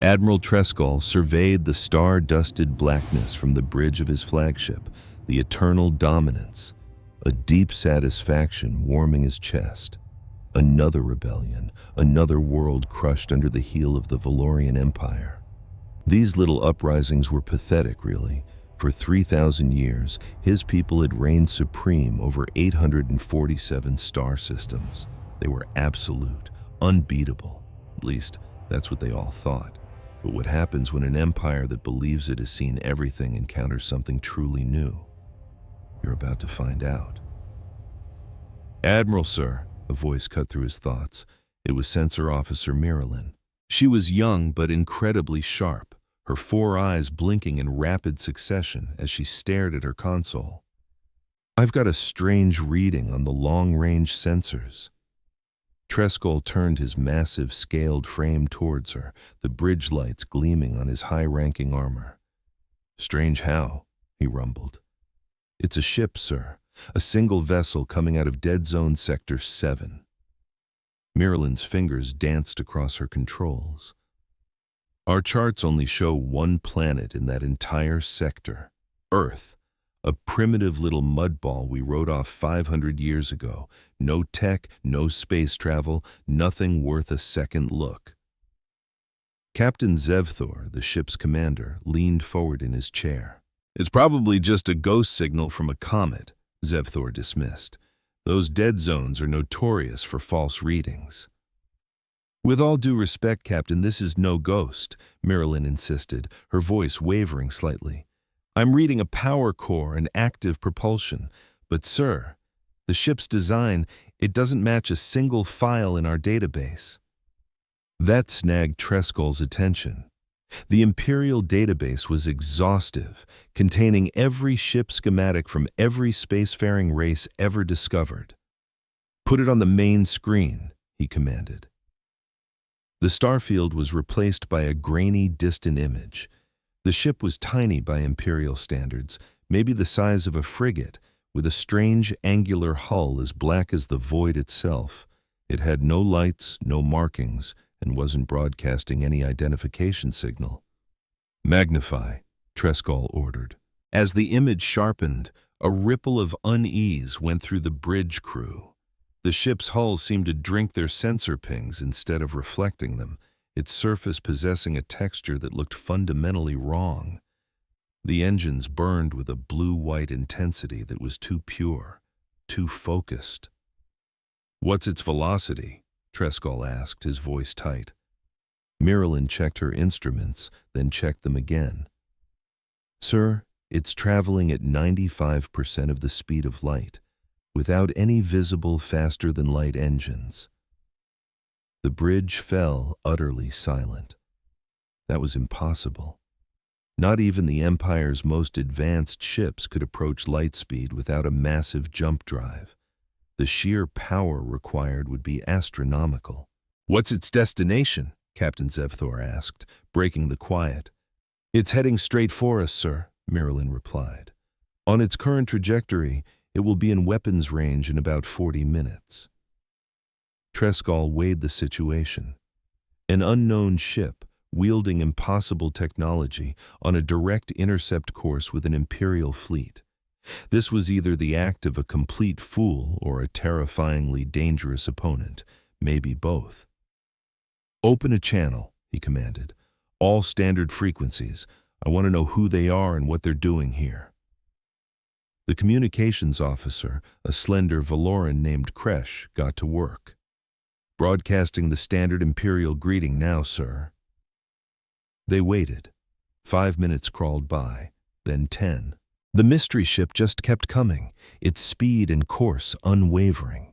Admiral Trescall surveyed the star-dusted blackness from the bridge of his flagship, the eternal dominance, a deep satisfaction warming his chest. Another rebellion, another world crushed under the heel of the Valorian Empire. These little uprisings were pathetic, really. For 3,000 years, his people had reigned supreme over 847 star systems. They were absolute, unbeatable. At least, that's what they all thought. But what happens when an empire that believes it has seen everything encounters something truly new? You're about to find out. "Admiral, sir," a voice cut through his thoughts. It was Sensor Officer Marilyn. She was young but incredibly sharp, her four eyes blinking in rapid succession as she stared at her console. "I've got a strange reading on the long-range sensors." Trescall turned his massive, scaled frame towards her, the bridge lights gleaming on his high-ranking armor. "Strange how?" he rumbled. "It's a ship, sir. A single vessel coming out of Dead Zone Sector 7. Marilyn's fingers danced across her controls. "Our charts only show one planet in that entire sector, Earth. A primitive little mudball we wrote off 500 years ago. No tech, no space travel, nothing worth a second look." Captain Zevthor, the ship's commander, leaned forward in his chair. "It's probably just a ghost signal from a comet," Zevthor dismissed. "Those dead zones are notorious for false readings." "With all due respect, Captain, this is no ghost," Marilyn insisted, her voice wavering slightly. "I'm reading a power core and active propulsion. But, sir, the ship's design, it doesn't match a single file in our database." That snagged Trescall's attention. The Imperial database was exhaustive, containing every ship schematic from every spacefaring race ever discovered. "Put it on the main screen," he commanded. The starfield was replaced by a grainy, distant image. The ship was tiny by Imperial standards, maybe the size of a frigate, with a strange angular hull as black as the void itself. It had no lights, no markings, and wasn't broadcasting any identification signal. "Magnify," Trescall ordered. As the image sharpened, a ripple of unease went through the bridge crew. The ship's hull seemed to drink their sensor pings instead of reflecting them, its surface possessing a texture that looked fundamentally wrong. The engines burned with a blue-white intensity that was too pure, too focused. "What's its velocity?" Trescall asked, his voice tight. Marilyn checked her instruments, then checked them again. "Sir, it's traveling at 95% of the speed of light, without any visible faster-than-light engines." The bridge fell utterly silent. That was impossible. Not even the Empire's most advanced ships could approach light speed without a massive jump drive. The sheer power required would be astronomical. "What's its destination?" Captain Zevthor asked, breaking the quiet. "It's heading straight for us, sir," Marilyn replied. "On its current trajectory, it will be in weapons range in about 40 minutes. Trescall weighed the situation. An unknown ship, wielding impossible technology, on a direct intercept course with an Imperial fleet. This was either the act of a complete fool or a terrifyingly dangerous opponent, maybe both. "Open a channel," he commanded. "All standard frequencies. I want to know who they are and what they're doing here." The communications officer, a slender Valoran named Kresh, got to work. "Broadcasting the standard Imperial greeting now, sir." They waited. 5 minutes crawled by, then 10. The mystery ship just kept coming, its speed and course unwavering.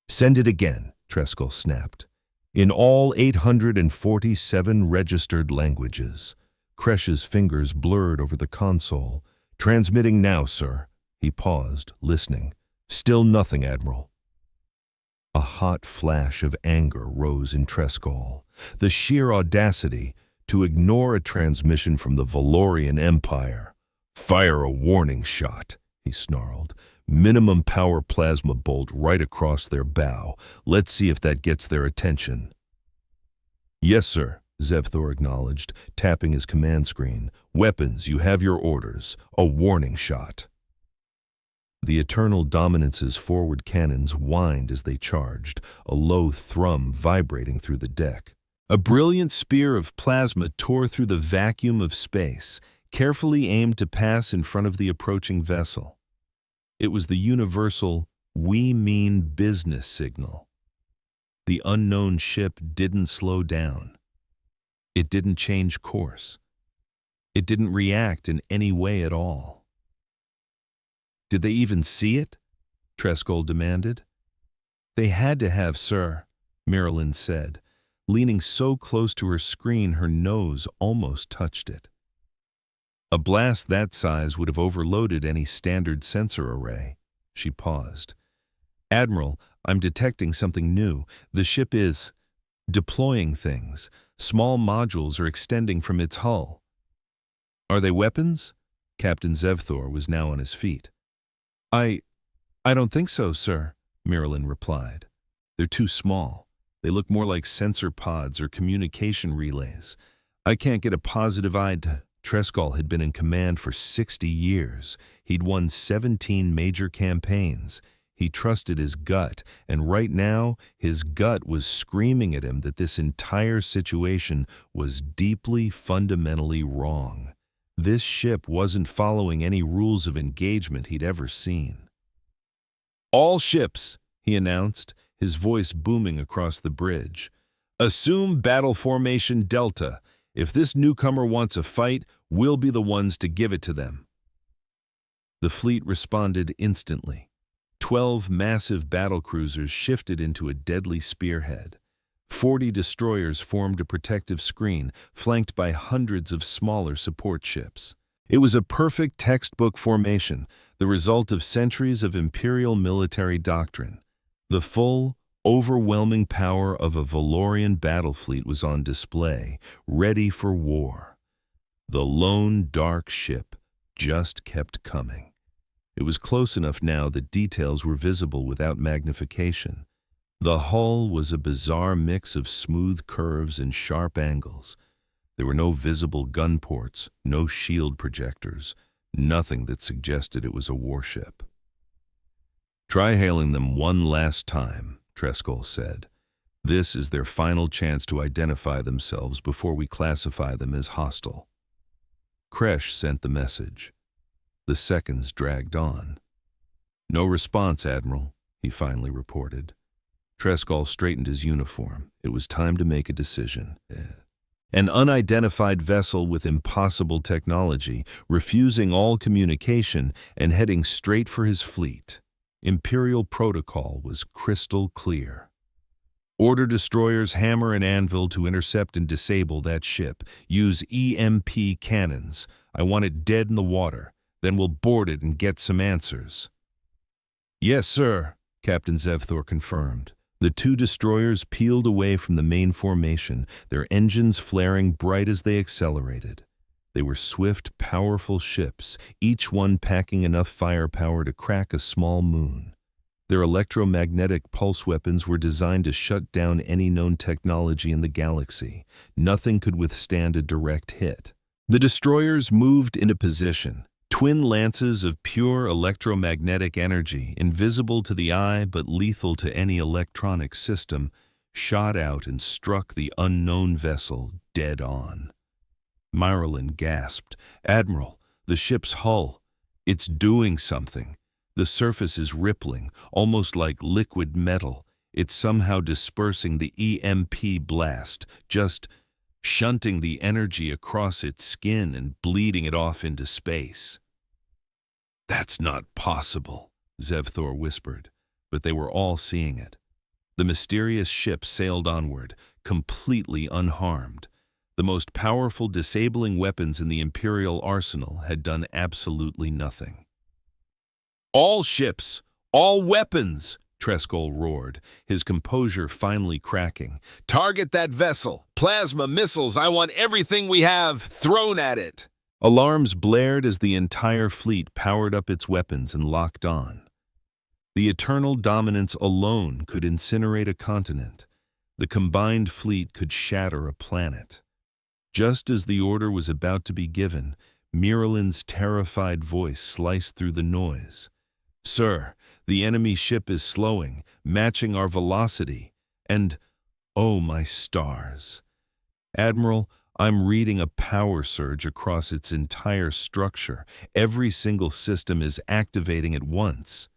"Send it again," Trescall snapped. "In all 847 registered languages." Kresh's fingers blurred over the console. "Transmitting now, sir." He paused, listening. "Still nothing, Admiral." A hot flash of anger rose in Trescall. The sheer audacity to ignore a transmission from the Valorian Empire. "Fire a warning shot," he snarled. "Minimum power plasma bolt right across their bow. Let's see if that gets their attention." "Yes, sir," Zevthor acknowledged, tapping his command screen. "Weapons, you have your orders. A warning shot." The Eternal Dominance's forward cannons whined as they charged, a low thrum vibrating through the deck. A brilliant spear of plasma tore through the vacuum of space, carefully aimed to pass in front of the approaching vessel. It was the universal, "We mean business" signal. The unknown ship didn't slow down. It didn't change course. It didn't react in any way at all. "Did they even see it?" Trescol demanded. "They had to have, sir," Marilyn said, leaning so close to her screen her nose almost touched it. "A blast that size would have overloaded any standard sensor array." She paused. "Admiral, I'm detecting something new. The ship is deploying things. Small modules are extending from its hull." "Are they weapons?" Captain Zevthor was now on his feet. I don't think so, sir," Marilyn replied. "They're too small. They look more like sensor pods or communication relays. I can't get a positive eye." Trescol had been in command for 60 years. He'd won 17 major campaigns. He trusted his gut, and right now, his gut was screaming at him that this entire situation was deeply, fundamentally wrong. This ship wasn't following any rules of engagement he'd ever seen. "All ships," he announced, his voice booming across the bridge. "Assume battle formation Delta. If this newcomer wants a fight, we'll be the ones to give it to them." The fleet responded instantly. 12 massive battlecruisers shifted into a deadly spearhead. 40 destroyers formed a protective screen, flanked by hundreds of smaller support ships. It was a perfect textbook formation, the result of centuries of imperial military doctrine. The full, overwhelming power of a Valorian battle fleet was on display, ready for war. The lone, dark ship just kept coming. It was close enough now that details were visible without magnification. The hull was a bizarre mix of smooth curves and sharp angles. There were no visible gun ports, no shield projectors, nothing that suggested it was a warship. "Try hailing them one last time," Trescol said. "This is their final chance to identify themselves before we classify them as hostile." Kresh sent the message. The seconds dragged on. "No response, Admiral," he finally reported. Trescol straightened his uniform. It was time to make a decision. An unidentified vessel with impossible technology, refusing all communication and heading straight for his fleet. Imperial protocol was crystal clear. "Order destroyers Hammer and Anvil to intercept and disable that ship. Use EMP cannons. I want it dead in the water. Then we'll board it and get some answers." "Yes, sir," Captain Zevthor confirmed. The 2 destroyers peeled away from the main formation, their engines flaring bright as they accelerated. They were swift, powerful ships, each one packing enough firepower to crack a small moon. Their electromagnetic pulse weapons were designed to shut down any known technology in the galaxy. Nothing could withstand a direct hit. The destroyers moved into position. Twin lances of pure electromagnetic energy, invisible to the eye but lethal to any electronic system, shot out and struck the unknown vessel dead on. Marilyn gasped. "Admiral, the ship's hull. It's doing something. The surface is rippling, almost like liquid metal. It's somehow dispersing the EMP blast, just shunting the energy across its skin and bleeding it off into space." "That's not possible," Zevthor whispered, but they were all seeing it. The mysterious ship sailed onward, completely unharmed. The most powerful disabling weapons in the Imperial arsenal had done absolutely nothing. "All ships! All weapons!" Trescol roared, his composure finally cracking. "Target that vessel! Plasma missiles! I want everything we have thrown at it!" Alarms blared as the entire fleet powered up its weapons and locked on. The Eternal Dominance alone could incinerate a continent. The combined fleet could shatter a planet. Just as the order was about to be given, Miralin's terrified voice sliced through the noise. "Sir, the enemy ship is slowing, matching our velocity, and, oh my stars. Admiral, I'm reading a power surge across its entire structure. Every single system is activating at once."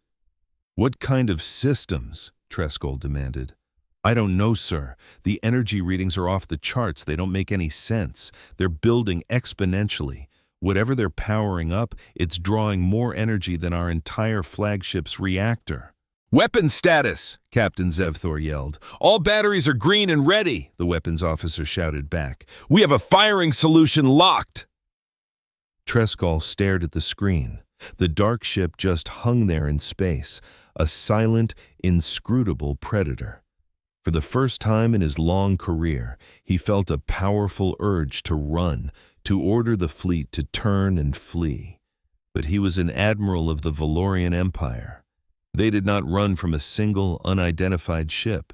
"What kind of systems?" Trescol demanded. "I don't know, sir. The energy readings are off the charts. They don't make any sense. They're building exponentially. Whatever they're powering up, it's drawing more energy than our entire flagship's reactor." "Weapon status!" Captain Zevthor yelled. "All batteries are green and ready," the weapons officer shouted back. "We have a firing solution locked!" Trescol stared at the screen. The dark ship just hung there in space, a silent, inscrutable predator. For the first time in his long career, he felt a powerful urge to run, to order the fleet to turn and flee. But he was an admiral of the Valorian Empire. They did not run from a single, unidentified ship.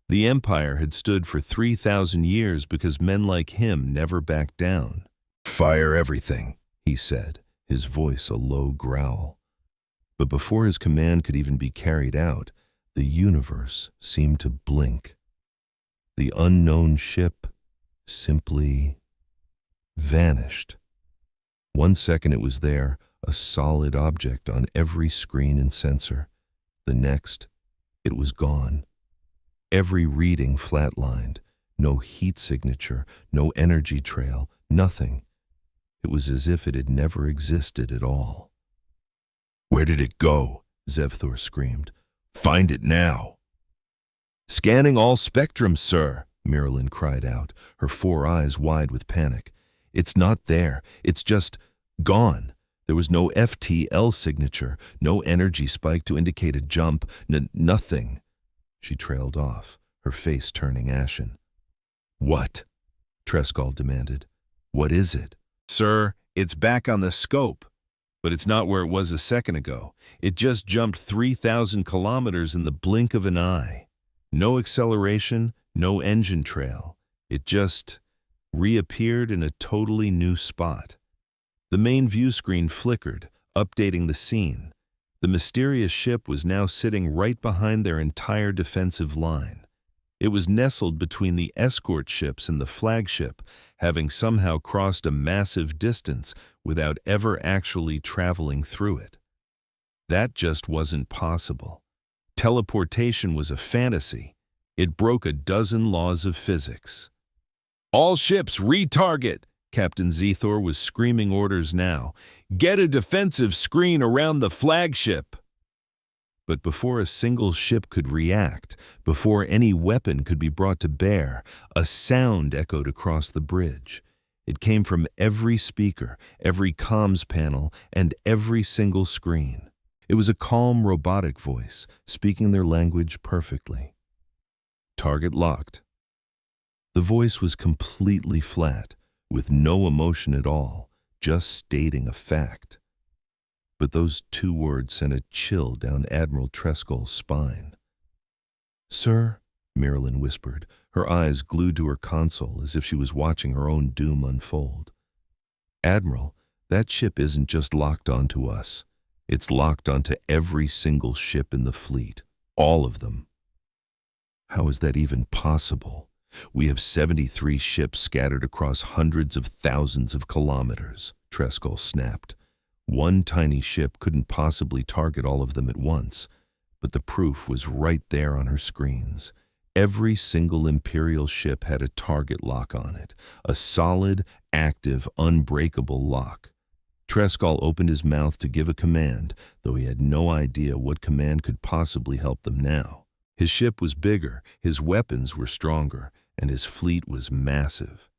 The Empire had stood for 3,000 years because men like him never backed down. "Fire everything," he said, his voice a low growl. But before his command could even be carried out, the universe seemed to blink. The unknown ship simply vanished. 1 second it was there, a solid object on every screen and sensor. The next, it was gone. Every reading flatlined. No heat signature, no energy trail, nothing. It was as if it had never existed at all. "Where did it go?" Zevthor screamed. "Find it now." "Scanning all spectrum, sir," Marilyn cried out, her 4 eyes wide with panic. "It's not there. It's just gone. There was no FTL signature, no energy spike to indicate a jump, nothing." She trailed off, her face turning ashen. "What?" Trescol demanded. "What is it?" "Sir, it's back on the scope. But it's not where it was a second ago. It just jumped 3,000 kilometers in the blink of an eye. No acceleration, no engine trail. It just reappeared in a totally new spot." The main view screen flickered, updating the scene. The mysterious ship was now sitting right behind their entire defensive line. It was nestled between the escort ships and the flagship, having somehow crossed a massive distance without ever actually traveling through it. That just wasn't possible. Teleportation was a fantasy. It broke a dozen laws of physics. "All ships retarget!" Captain Zethor was screaming orders now. "Get a defensive screen around the flagship!" But before a single ship could react, before any weapon could be brought to bear, a sound echoed across the bridge. It came from every speaker, every comms panel, and every single screen. It was a calm, robotic voice, speaking their language perfectly. "Target locked." The voice was completely flat, with no emotion at all, just stating a fact. But those 2 words sent a chill down Admiral Trescol's spine. "Sir," Marilyn whispered, her eyes glued to her console as if she was watching her own doom unfold. "Admiral, that ship isn't just locked onto us. It's locked onto every single ship in the fleet, all of them." "How is that even possible? We have 73 ships scattered across hundreds of thousands of kilometers," Trescol snapped. One tiny ship couldn't possibly target all of them at once, but the proof was right there on her screens. Every single Imperial ship had a target lock on it, a solid, active, unbreakable lock. Trescol opened his mouth to give a command, though he had no idea what command could possibly help them now. His ship was bigger, his weapons were stronger, and his fleet was massive.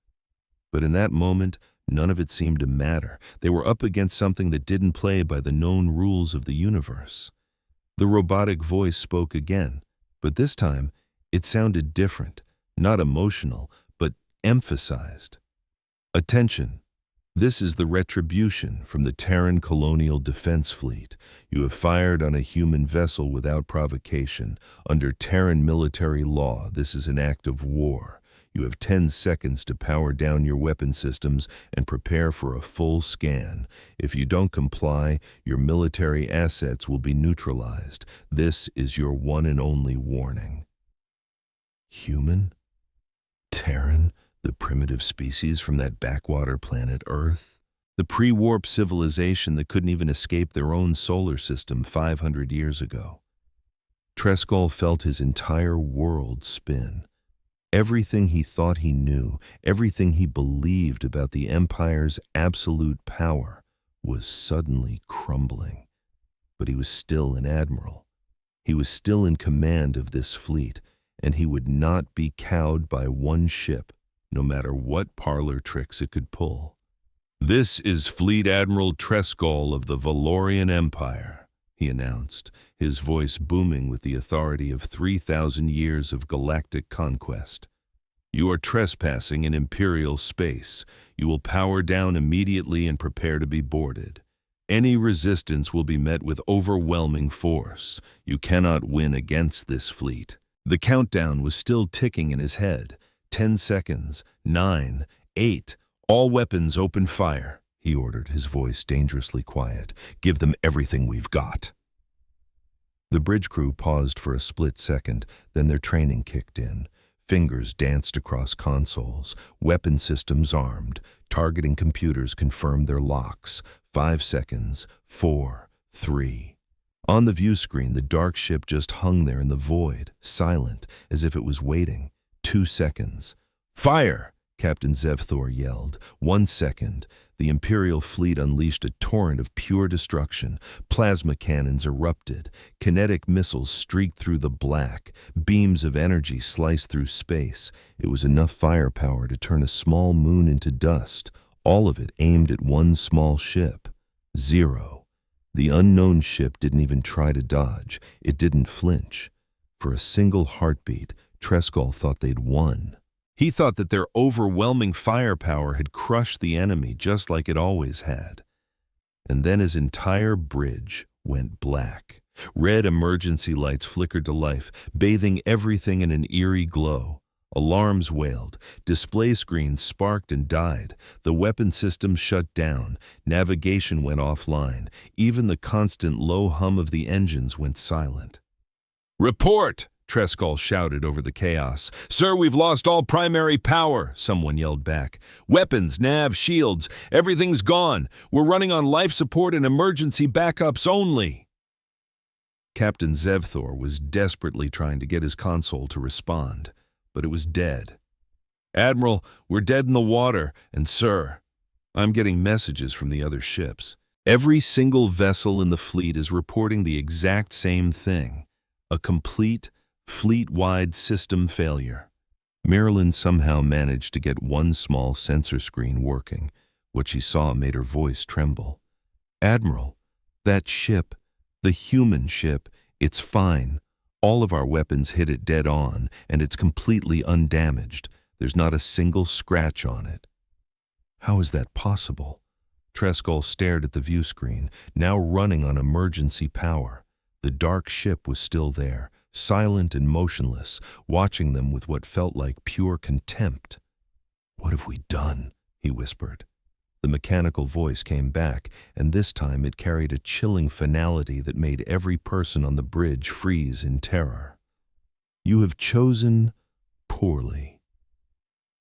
But in that moment, none of it seemed to matter. They were up against something that didn't play by the known rules of the universe. The robotic voice spoke again, but this time it sounded different, not emotional, but emphasized. "Attention. This is the retribution from the Terran Colonial Defense Fleet. You have fired on a human vessel without provocation. Under Terran military law, this is an act of war. You have 10 seconds to power down your weapon systems and prepare for a full scan. If you don't comply, your military assets will be neutralized. This is your one and only warning." Human? Terran? The primitive species from that backwater planet Earth? The pre-warp civilization that couldn't even escape their own solar system 500 years ago. Trescall felt his entire world spin. Everything he thought he knew, everything he believed about the Empire's absolute power was suddenly crumbling. But he was still an admiral. He was still in command of this fleet, and he would not be cowed by one ship, no matter what parlor tricks it could pull. "This is Fleet Admiral Trescall of the Valorian Empire," he announced, his voice booming with the authority of 3,000 years of galactic conquest. "You are trespassing in Imperial space. You will power down immediately and prepare to be boarded. Any resistance will be met with overwhelming force. You cannot win against this fleet." The countdown was still ticking in his head. 10 seconds, 9, 8, "All weapons open fire," he ordered, his voice dangerously quiet. "Give them everything we've got." The bridge crew paused for a split second, then their training kicked in. Fingers danced across consoles, weapon systems armed, targeting computers confirmed their locks. 5 seconds, 4, 3. On the view screen, the dark ship just hung there in the void, silent, as if it was waiting. 2 seconds. "Fire!" Captain Zevthor yelled. 1 second. The Imperial fleet unleashed a torrent of pure destruction. Plasma cannons erupted. Kinetic missiles streaked through the black. Beams of energy sliced through space. It was enough firepower to turn a small moon into dust, all of it aimed at one small ship. 0. The unknown ship didn't even try to dodge. It didn't flinch. For a single heartbeat, Trescall thought they'd won. He thought that their overwhelming firepower had crushed the enemy just like it always had. And then his entire bridge went black. Red emergency lights flickered to life, bathing everything in an eerie glow. Alarms wailed. Display screens sparked and died. The weapon systems shut down. Navigation went offline. Even the constant low hum of the engines went silent. "Report!" Trescall shouted over the chaos. "Sir, we've lost all primary power," someone yelled back. "Weapons, nav, shields, everything's gone. We're running on life support and emergency backups only." Captain Zevthor was desperately trying to get his console to respond, but it was dead. "Admiral, we're dead in the water, and sir, I'm getting messages from the other ships. Every single vessel in the fleet is reporting the exact same thing. A complete, fleet-wide system failure." Marilyn somehow managed to get one small sensor screen working. What she saw made her voice tremble. "Admiral, that ship, the human ship, it's fine. All of our weapons hit it dead on, and it's completely undamaged. There's not a single scratch on it." "How is that possible?" Trescall stared at the view screen, now running on emergency power. The dark ship was still there, silent and motionless, watching them with what felt like pure contempt. "What have we done?" he whispered. The mechanical voice came back, and this time it carried a chilling finality that made every person on the bridge freeze in terror. "You have chosen poorly."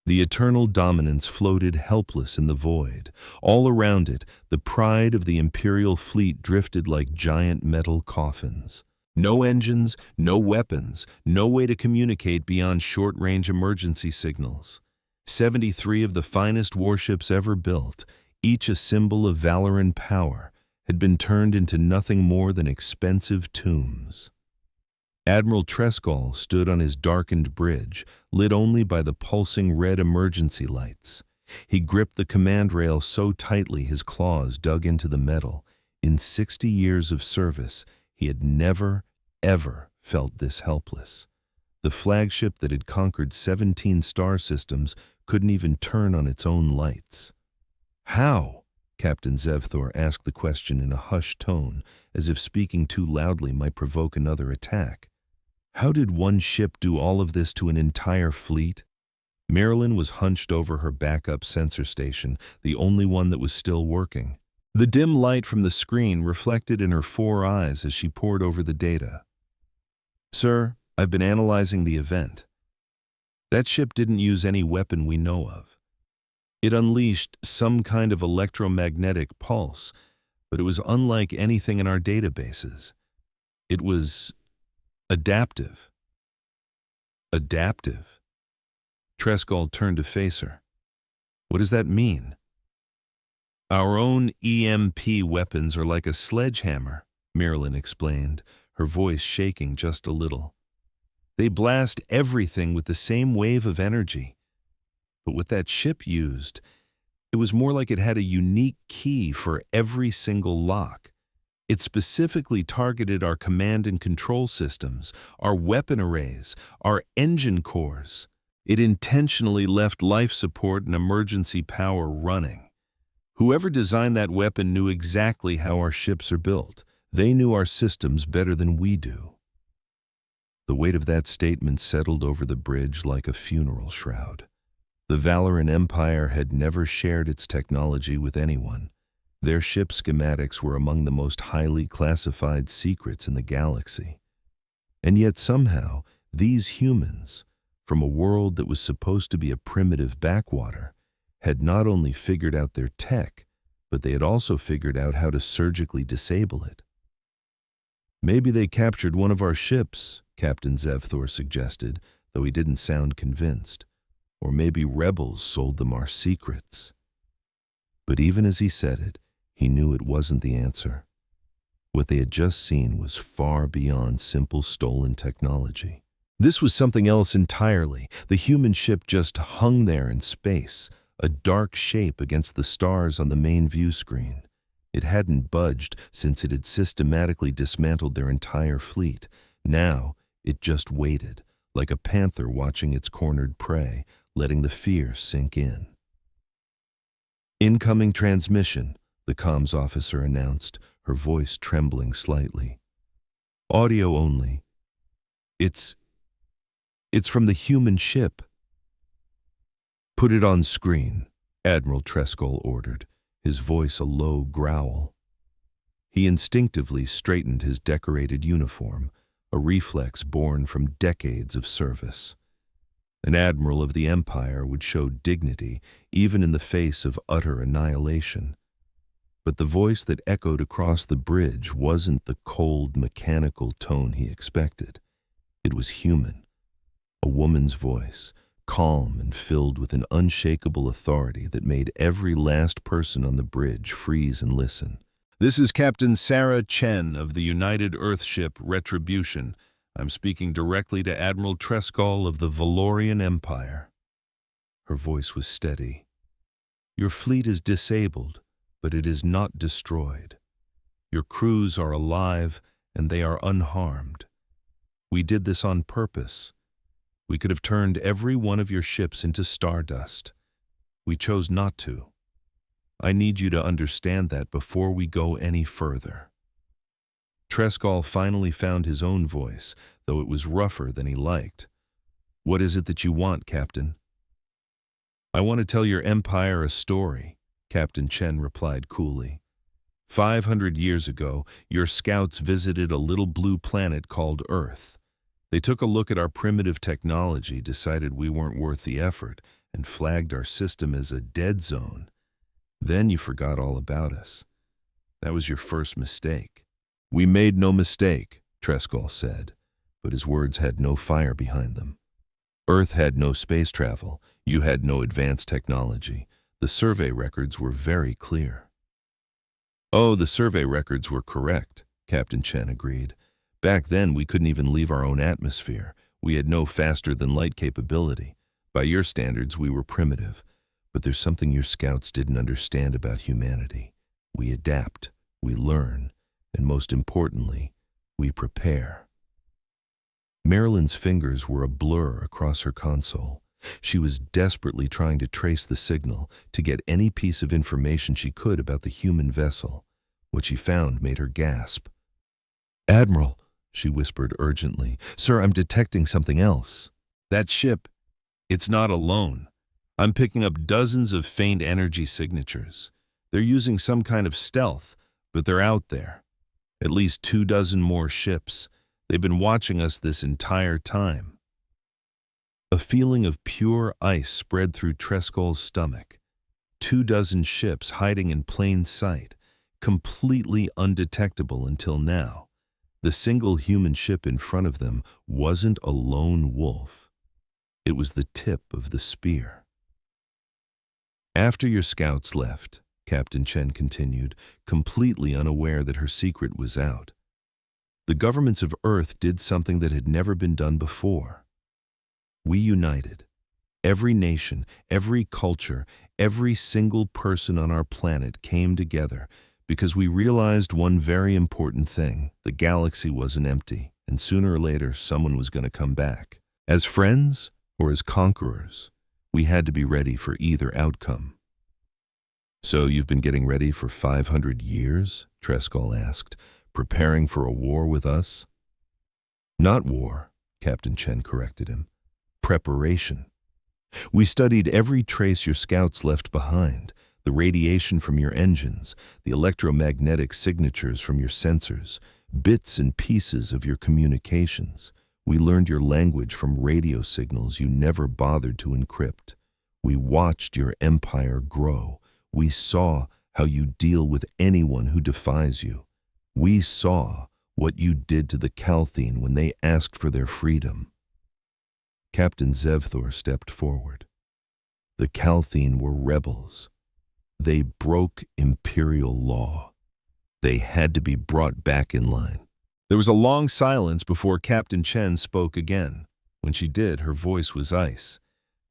The eternal dominance floated helpless in the void. All around it, the pride of the Imperial fleet drifted like giant metal coffins. No engines, no weapons, no way to communicate beyond short-range emergency signals. 73 of the finest warships ever built, each a symbol of valor and power, had been turned into nothing more than expensive tombs. Admiral Trescall stood on his darkened bridge, lit only by the pulsing red emergency lights. He gripped the command rail so tightly his claws dug into the metal. In 60 years of service, he had never, ever felt this helpless. The flagship that had conquered 17 star systems couldn't even turn on its own lights. "How?" Captain Zevthor asked the question in a hushed tone, as if speaking too loudly might provoke another attack. "How did one ship do all of this to an entire fleet?" Marilyn was hunched over her backup sensor station, the only one that was still working. The dim light from the screen reflected in her 4 eyes as she pored over the data. "Sir, I've been analyzing the event. That ship didn't use any weapon we know of. It unleashed some kind of electromagnetic pulse, but it was unlike anything in our databases. It was adaptive." Adaptive? Trescall turned to face her. "What does that mean?" "Our own EMP weapons are like a sledgehammer," Marilyn explained, her voice shaking just a little. "They blast everything with the same wave of energy. But what that ship used, it was more like it had a unique key for every single lock. It specifically targeted our command and control systems, our weapon arrays, our engine cores. It intentionally left life support and emergency power running. Whoever designed that weapon knew exactly how our ships are built. They knew our systems better than we do." The weight of that statement settled over the bridge like a funeral shroud. The Valoran Empire had never shared its technology with anyone. Their ship schematics were among the most highly classified secrets in the galaxy. And yet somehow, these humans, from a world that was supposed to be a primitive backwater, had not only figured out their tech, but they had also figured out how to surgically disable it. "Maybe they captured one of our ships," Captain Zevthor suggested, though he didn't sound convinced. "Or maybe rebels sold them our secrets." But even as he said it, he knew it wasn't the answer. What they had just seen was far beyond simple stolen technology. This was something else entirely. The human ship just hung there in space, a dark shape against the stars on the main view screen. It hadn't budged since it had systematically dismantled their entire fleet. Now, it just waited, like a panther watching its cornered prey, letting the fear sink in. "Incoming transmission," the comms officer announced, her voice trembling slightly. "Audio only. It's from the human ship." "Put it on screen," Admiral Trescall ordered, his voice a low growl. He instinctively straightened his decorated uniform, a reflex born from decades of service. An admiral of the Empire would show dignity even in the face of utter annihilation. But the voice that echoed across the bridge wasn't the cold, mechanical tone he expected. It was human, a woman's voice, calm and filled with an unshakable authority that made every last person on the bridge freeze and listen. "This is Captain Sarah Chen of the United Earthship Retribution. I'm speaking directly to Admiral Trescall of the Valorian Empire." Her voice was steady. "Your fleet is disabled, but it is not destroyed. Your crews are alive, and they are unharmed. We did this on purpose. We could have turned every one of your ships into stardust. We chose not to. I need you to understand that before we go any further." Trescall finally found his own voice, though it was rougher than he liked. "What is it that you want, Captain?" "I want to tell your empire a story," Captain Chen replied coolly. 500 years ago, your scouts visited a little blue planet called Earth. They took a look at our primitive technology, decided we weren't worth the effort, and flagged our system as a dead zone. Then you forgot all about us. That was your first mistake." "We made no mistake," Trescall said, but his words had no fire behind them. "Earth had no space travel. You had no advanced technology. The survey records were very clear." "Oh, the survey records were correct," Captain Chen agreed. "Back then, we couldn't even leave our own atmosphere. We had no faster-than-light capability. By your standards, we were primitive. But there's something your scouts didn't understand about humanity. We adapt, we learn, and most importantly, we prepare." Marilyn's fingers were a blur across her console. She was desperately trying to trace the signal, to get any piece of information she could about the human vessel. What she found made her gasp. "Admiral," she whispered urgently, "Sir, I'm detecting something else. That ship, It's not alone. I'm picking up dozens of faint energy signatures. They're using some kind of stealth, but they're out there. At least 24 more ships. They've been watching us this entire time. A feeling of pure ice spread through Trescol's stomach. 24 ships hiding in plain sight, completely undetectable until now. The single human ship in front of them wasn't a lone wolf. It was the tip of the spear. After your scouts left, Captain Chen continued, completely unaware that her secret was out. The governments of Earth did something that had never been done before. We united. Every nation, every culture, every single person on our planet came together because we realized one very important thing. The galaxy wasn't empty, and sooner or later someone was going to come back. As friends or as conquerors, we had to be ready for either outcome. So you've been getting ready for 500 years? Trescol asked, preparing for a war with us? Not war, Captain Chen corrected him. Preparation. We studied every trace your scouts left behind, the radiation from your engines, the electromagnetic signatures from your sensors, bits and pieces of your communications. We learned your language from radio signals you never bothered to encrypt. We watched your empire grow. We saw how you deal with anyone who defies you. We saw what you did to the Calthine when they asked for their freedom. Captain Zevthor stepped forward. The Calthine were rebels. They broke imperial law. They had to be brought back in line. There was a long silence before Captain Chen spoke again. When she did, her voice was ice.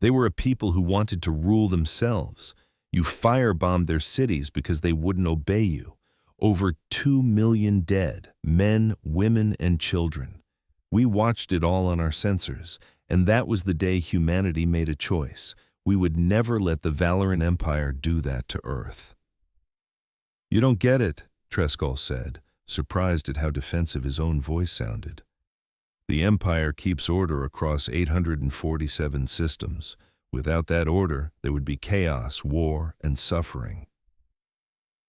They were a people who wanted to rule themselves. You firebombed their cities because they wouldn't obey you. Over 2 million dead, men, women, and children. We watched it all on our sensors, and that was the day humanity made a choice. We would never let the Valoran Empire do that to Earth. You don't get it, Trescol said, surprised at how defensive his own voice sounded. The Empire keeps order across 847 systems. Without that order, there would be chaos, war, and suffering.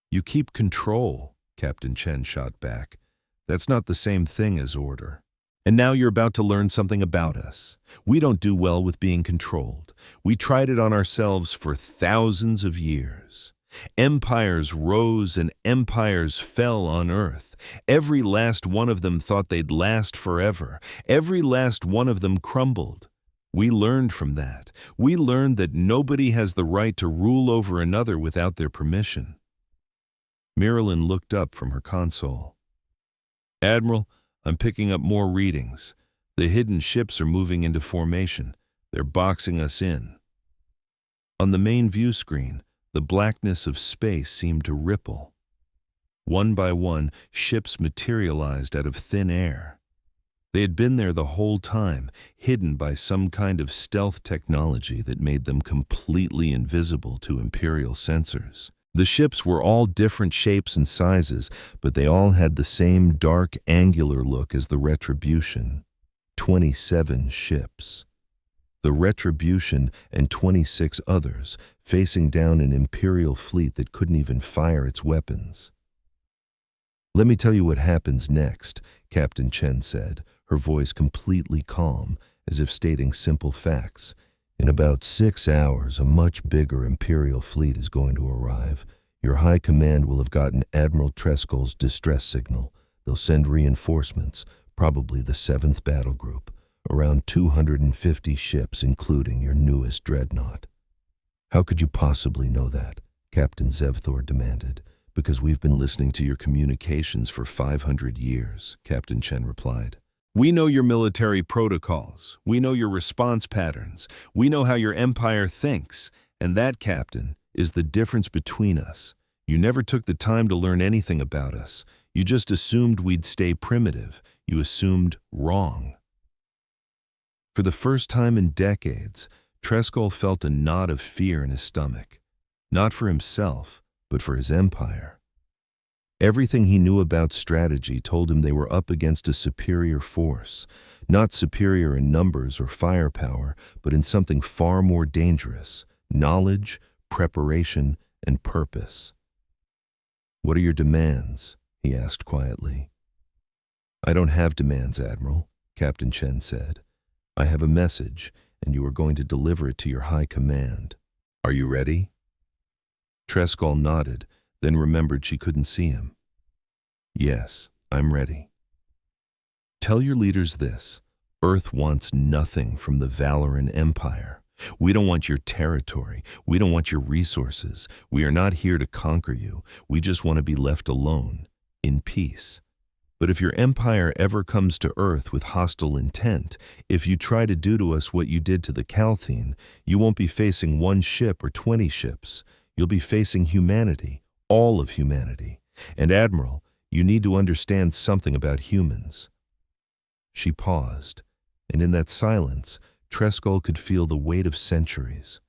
You keep control, Captain Chen shot back. That's not the same thing as order. And now you're about to learn something about us. We don't do well with being controlled. We tried it on ourselves for thousands of years. Empires rose and empires fell on Earth. Every last one of them thought they'd last forever. Every last one of them crumbled. We learned from that. We learned that nobody has the right to rule over another without their permission. Marilyn looked up from her console. Admiral, I'm picking up more readings. The hidden ships are moving into formation. They're boxing us in. On the main view screen, the blackness of space seemed to ripple. One by one, ships materialized out of thin air. They had been there the whole time, hidden by some kind of stealth technology that made them completely invisible to Imperial sensors. The ships were all different shapes and sizes, but they all had the same dark, angular look as the Retribution. 27 ships. The Retribution and 26 others, facing down an Imperial fleet that couldn't even fire its weapons. Let me tell you what happens next, Captain Chen said, her voice completely calm, as if stating simple facts. In about 6 hours, a much bigger Imperial fleet is going to arrive. Your high command will have gotten Admiral Trescol's distress signal. They'll send reinforcements, probably the 7th Battle Group, around 250 ships, including your newest dreadnought. How could you possibly know that? Captain Zevthor demanded. Because we've been listening to your communications for 500 years, Captain Chen replied. We know your military protocols. We know your response patterns. We know how your empire thinks. And that, Captain, is the difference between us. You never took the time to learn anything about us. You just assumed we'd stay primitive. You assumed wrong. For the first time in decades, Trescol felt a knot of fear in his stomach. Not for himself, but for his empire. Everything he knew about strategy told him they were up against a superior force, not superior in numbers or firepower, but in something far more dangerous: knowledge, preparation, and purpose. "What are your demands?" he asked quietly. "I don't have demands, Admiral," Captain Chen said. "I have a message, and you are going to deliver it to your high command. Are you ready?" Trescall nodded, then remembered she couldn't see him. "Yes, I'm ready." "Tell your leaders this: Earth wants nothing from the Valoran Empire. We don't want your territory. We don't want your resources. We are not here to conquer you. We just want to be left alone, in peace. But if your empire ever comes to Earth with hostile intent, if you try to do to us what you did to the Calthene, you won't be facing 1 ship or 20 ships. You'll be facing humanity, all of humanity. And Admiral, you need to understand something about humans." She paused, and in that silence, Trescall could feel the weight of centuries.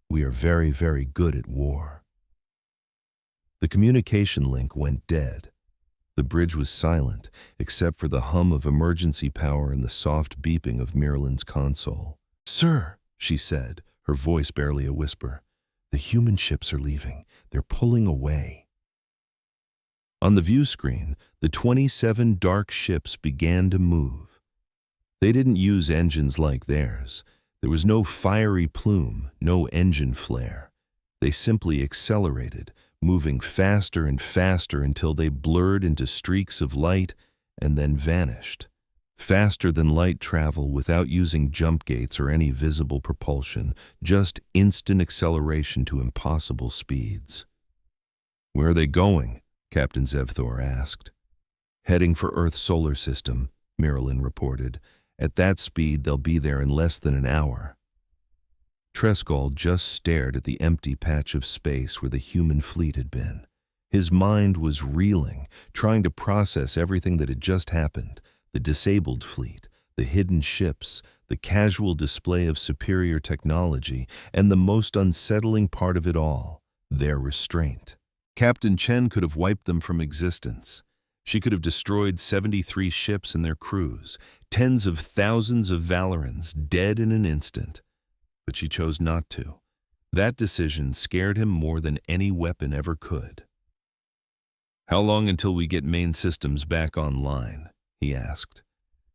"We are very, very good at war." The communication link went dead. The bridge was silent, except for the hum of emergency power and the soft beeping of Mirlin's console. "Sir," she said, her voice barely a whisper, "the human ships are leaving. They're pulling away." On the view screen, the 27 dark ships began to move. They didn't use engines like theirs. There was no fiery plume, no engine flare. They simply accelerated, moving faster and faster until they blurred into streaks of light and then vanished. Faster than light travel without using jump gates or any visible propulsion, just instant acceleration to impossible speeds. "Where are they going?" Captain Zevthor asked. "Heading for Earth's solar system," Mirlin reported. "At that speed, they'll be there in less than an hour." Trescall just stared at the empty patch of space where the human fleet had been. His mind was reeling, trying to process everything that had just happened: the disabled fleet, the hidden ships, the casual display of superior technology, and the most unsettling part of it all, their restraint. Captain Chen could have wiped them from existence. She could have destroyed 73 ships and their crews, tens of thousands of Valorans dead in an instant. But she chose not to. That decision scared him more than any weapon ever could. "How long until we get main systems back online?" he asked.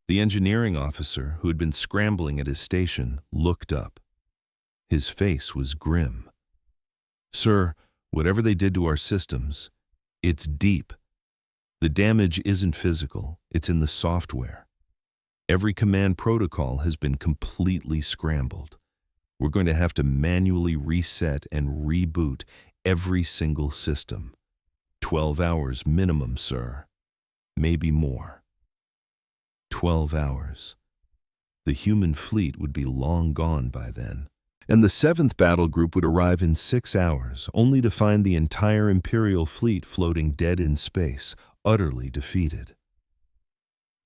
The engineering officer, who had been scrambling at his station, looked up. His face was grim. "Sir, whatever they did to our systems, it's deep. The damage isn't physical, it's in the software. Every command protocol has been completely scrambled. We're going to have to manually reset and reboot every single system. 12 hours minimum, sir. Maybe more." 12 hours. The human fleet would be long gone by then. And the 7th battle group would arrive in 6 hours, only to find the entire Imperial fleet floating dead in space, utterly defeated.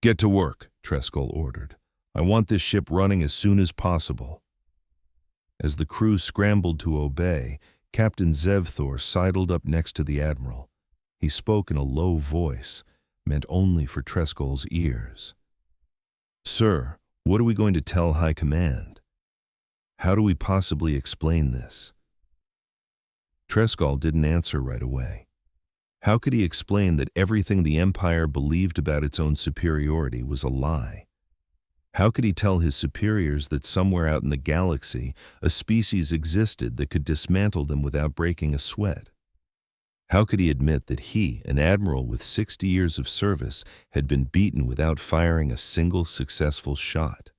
"Get to work," Trescall ordered. "I want this ship running as soon as possible." As the crew scrambled to obey, Captain Zevthor sidled up next to the Admiral. He spoke in a low voice, meant only for Trescall's ears. "Sir, what are we going to tell High Command? How do we possibly explain this?" Trescall didn't answer right away. How could he explain that everything the Empire believed about its own superiority was a lie? How could he tell his superiors that somewhere out in the galaxy a species existed that could dismantle them without breaking a sweat? How could he admit that he, an admiral with 60 years of service, had been beaten without firing a single successful shot?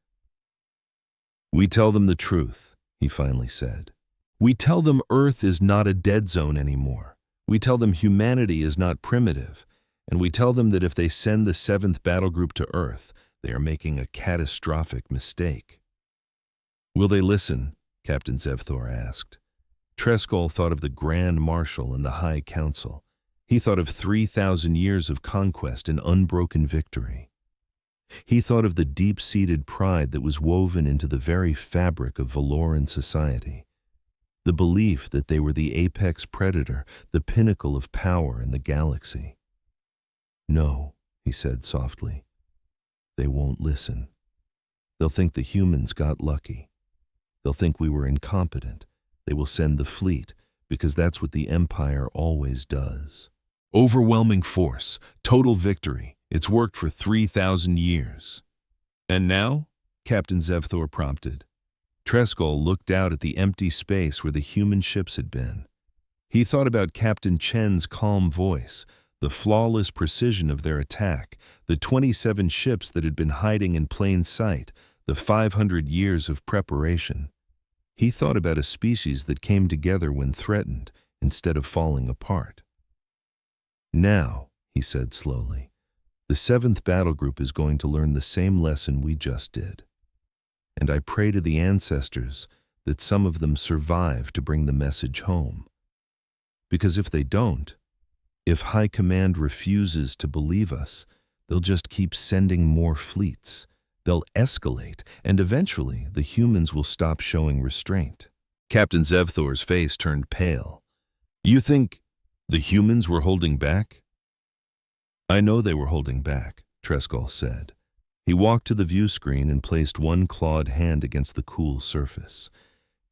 "We tell them the truth," he finally said. "We tell them Earth is not a dead zone anymore. We tell them humanity is not primitive. And we tell them that if they send the 7th battle group to Earth, they are making a catastrophic mistake." "Will they listen?" Captain Zevthor asked. Trescall thought of the Grand Marshal and the High Council. He thought of 3,000 years of conquest and unbroken victory. He thought of the deep-seated pride that was woven into the very fabric of Valoran society. The belief that they were the apex predator, the pinnacle of power in the galaxy. No, he said softly. They won't listen. They'll think the humans got lucky. They'll think we were incompetent. They will send the fleet, because that's what the Empire always does. Overwhelming force, total victory. It's worked for 3,000 years. And now? Captain Zevthor prompted. Trescol looked out at the empty space where the human ships had been. He thought about Captain Chen's calm voice, the flawless precision of their attack, the 27 ships that had been hiding in plain sight, the 500 years of preparation. He thought about a species that came together when threatened, instead of falling apart. Now, he said slowly, the 7th Battle Group is going to learn the same lesson we just did. And I pray to the ancestors that some of them survive to bring the message home. Because if they don't, if High Command refuses to believe us, they'll just keep sending more fleets. They'll escalate, and eventually the humans will stop showing restraint. Captain Zevthor's face turned pale. You think the humans were holding back? I know they were holding back, Trescol said. He walked to the view screen and placed one clawed hand against the cool surface.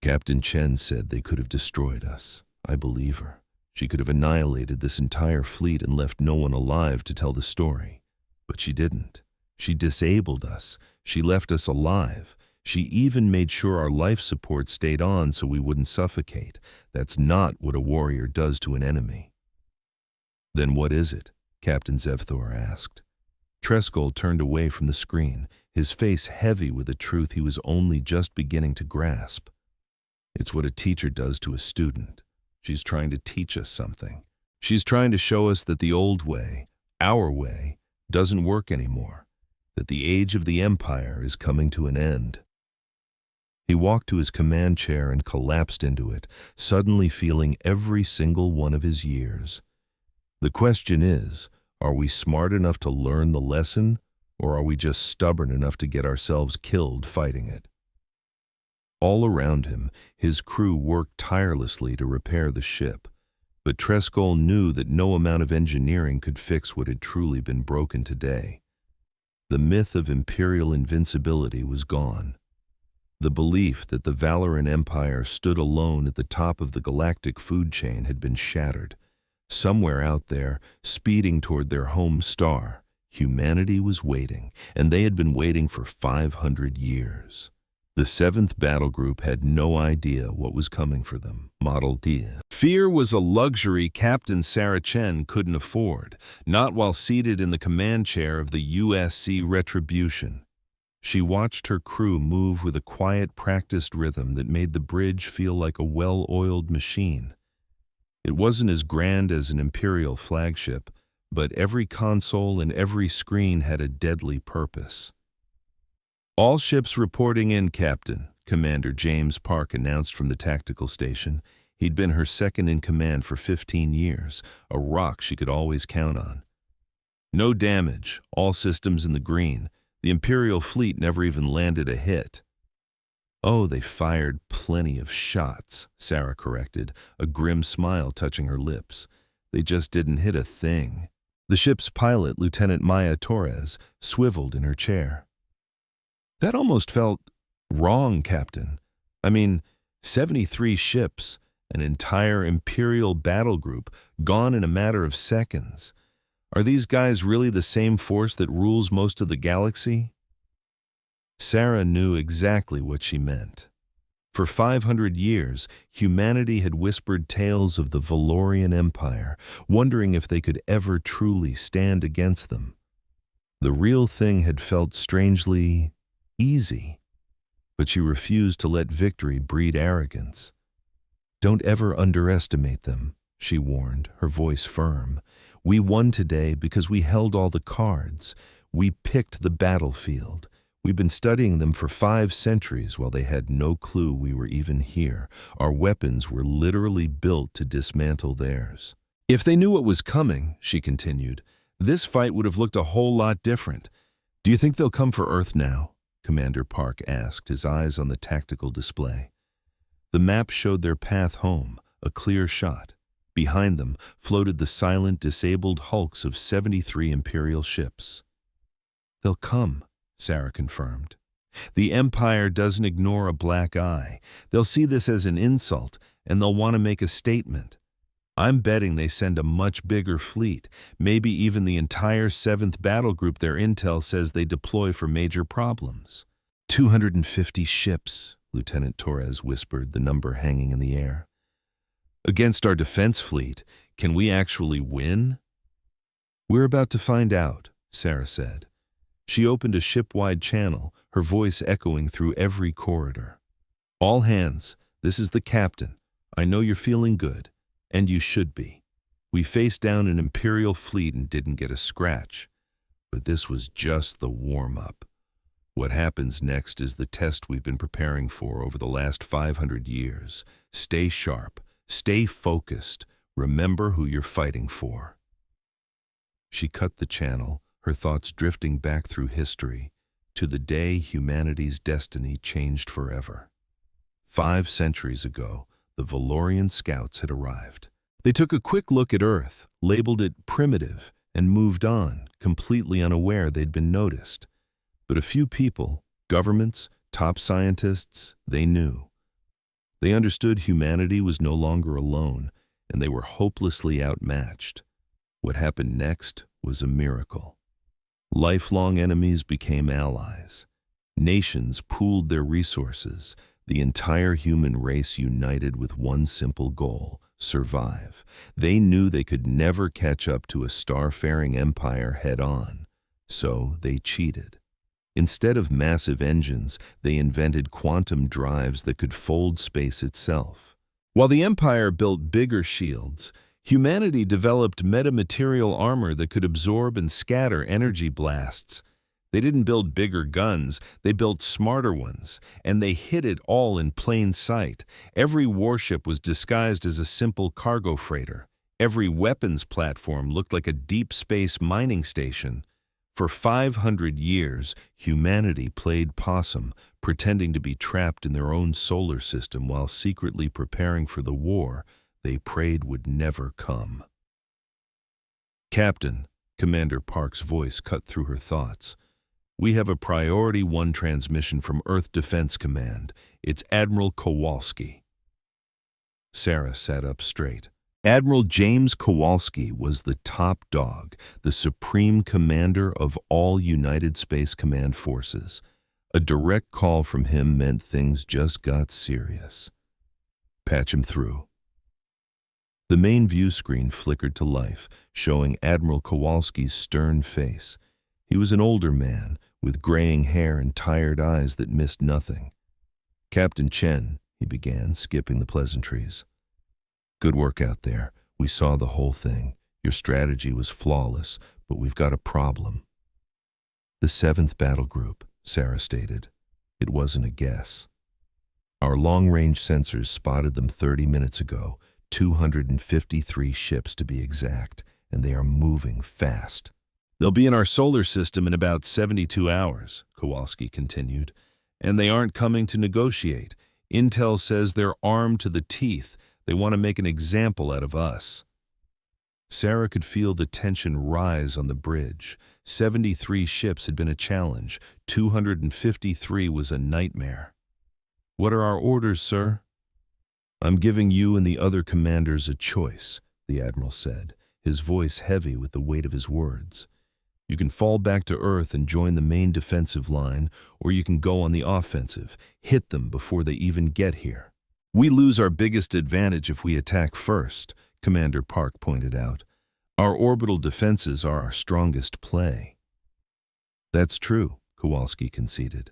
Captain Chen said they could have destroyed us. I believe her. She could have annihilated this entire fleet and left no one alive to tell the story. But she didn't. She disabled us. She left us alive. She even made sure our life support stayed on so we wouldn't suffocate. That's not what a warrior does to an enemy. Then what is it? Captain Zevthor asked. Trescol turned away from the screen, his face heavy with a truth he was only just beginning to grasp. It's what a teacher does to a student. She's trying to teach us something. She's trying to show us that the old way, our way, doesn't work anymore, that the age of the Empire is coming to an end. He walked to his command chair and collapsed into it, suddenly feeling every single one of his years. The question is, are we smart enough to learn the lesson, or are we just stubborn enough to get ourselves killed fighting it? All around him, his crew worked tirelessly to repair the ship, but Trescol knew that no amount of engineering could fix what had truly been broken today. The myth of imperial invincibility was gone. The belief that the Valoran Empire stood alone at the top of the galactic food chain had been shattered. Somewhere out there, speeding toward their home star, humanity was waiting, and they had been waiting for 500 years. The 7th Battle Group had no idea what was coming for them. Model D. Fear was a luxury Captain Sarah Chen couldn't afford, not while seated in the command chair of the USC Retribution. She watched her crew move with a quiet, practiced rhythm that made the bridge feel like a well-oiled machine. It wasn't as grand as an Imperial flagship, but every console and every screen had a deadly purpose. All ships reporting in, Captain, Commander James Park announced from the tactical station. He'd been her second-in-command for 15 years, a rock she could always count on. No damage, all systems in the green. The Imperial fleet never even landed a hit. Oh, they fired plenty of shots, Sarah corrected, a grim smile touching her lips. They just didn't hit a thing. The ship's pilot, Lieutenant Maya Torres, swiveled in her chair. That almost felt wrong, Captain. I mean, 73 ships, an entire Imperial battle group, gone in a matter of seconds. Are these guys really the same force that rules most of the galaxy? Sarah knew exactly what she meant. For 500 years, humanity had whispered tales of the Valorian Empire, wondering if they could ever truly stand against them. The real thing had felt strangely easy, but she refused to let victory breed arrogance. Don't ever underestimate them, she warned, her voice firm. We won today because we held all the cards. We picked the battlefield. We've been studying them for 5 centuries while they had no clue we were even here. Our weapons were literally built to dismantle theirs. If they knew what was coming, she continued, this fight would have looked a whole lot different. Do you think they'll come for Earth now? Commander Park asked, his eyes on the tactical display. The map showed their path home, a clear shot. Behind them floated the silent, disabled hulks of 73 Imperial ships. "They'll come," Sarah confirmed. "The Empire doesn't ignore a black eye. They'll see this as an insult, and they'll want to make a statement. I'm betting they send a much bigger fleet, maybe even the entire 7th Battle Group their intel says they deploy for major problems." 250 ships, Lieutenant Torres whispered, the number hanging in the air. "Against our defense fleet, can we actually win?" "We're about to find out," Sarah said. She opened a ship-wide channel, her voice echoing through every corridor. "All hands, this is the captain. I know you're feeling good, and you should be. We faced down an Imperial fleet and didn't get a scratch. But this was just the warm-up. What happens next is the test we've been preparing for over the last 500 years. Stay sharp, stay focused, remember who you're fighting for." She cut the channel, her thoughts drifting back through history, to the day humanity's destiny changed forever. 5 centuries ago, the Valorian scouts had arrived. They took a quick look at Earth, labeled it primitive, and moved on, completely unaware they'd been noticed. But a few people, governments, top scientists, they knew. They understood humanity was no longer alone, and they were hopelessly outmatched. What happened next was a miracle. Lifelong enemies became allies. Nations pooled their resources. The entire human race united with one simple goal: survive. They knew they could never catch up to a star-faring empire head-on, so they cheated. Instead of massive engines, they invented quantum drives that could fold space itself. While the Empire built bigger shields, humanity developed metamaterial armor that could absorb and scatter energy blasts. They didn't build bigger guns, they built smarter ones, and they hid it all in plain sight. Every warship was disguised as a simple cargo freighter. Every weapons platform looked like a deep space mining station. For 500 years, humanity played possum, pretending to be trapped in their own solar system while secretly preparing for the war they prayed would never come. "Captain," Commander Park's voice cut through her thoughts, "we have a Priority 1 transmission from Earth Defense Command. It's Admiral Kowalski." Sarah sat up straight. Admiral James Kowalski was the top dog, the supreme commander of all United Space Command forces. A direct call from him meant things just got serious. "Patch him through." The main view screen flickered to life, showing Admiral Kowalski's stern face. He was an older man, with graying hair and tired eyes that missed nothing. "Captain Chen," he began, skipping the pleasantries. "Good work out there. We saw the whole thing. Your strategy was flawless, but we've got a problem." "The 7th Battle Group," Sarah stated. It wasn't a guess. "Our long-range sensors spotted them 30 minutes ago, 253 ships to be exact, and they are moving fast." "They'll be in our solar system in about 72 hours, Kowalski continued, "and they aren't coming to negotiate. Intel says they're armed to the teeth. They want to make an example out of us." Sarah could feel the tension rise on the bridge. 73 ships had been a challenge. 253 was a nightmare. "What are our orders, sir?" "I'm giving you and the other commanders a choice," the Admiral said, his voice heavy with the weight of his words. "You can fall back to Earth and join the main defensive line, or you can go on the offensive, hit them before they even get here." "We lose our biggest advantage if we attack first," Commander Park pointed out. "Our orbital defenses are our strongest play." "That's true," Kowalski conceded.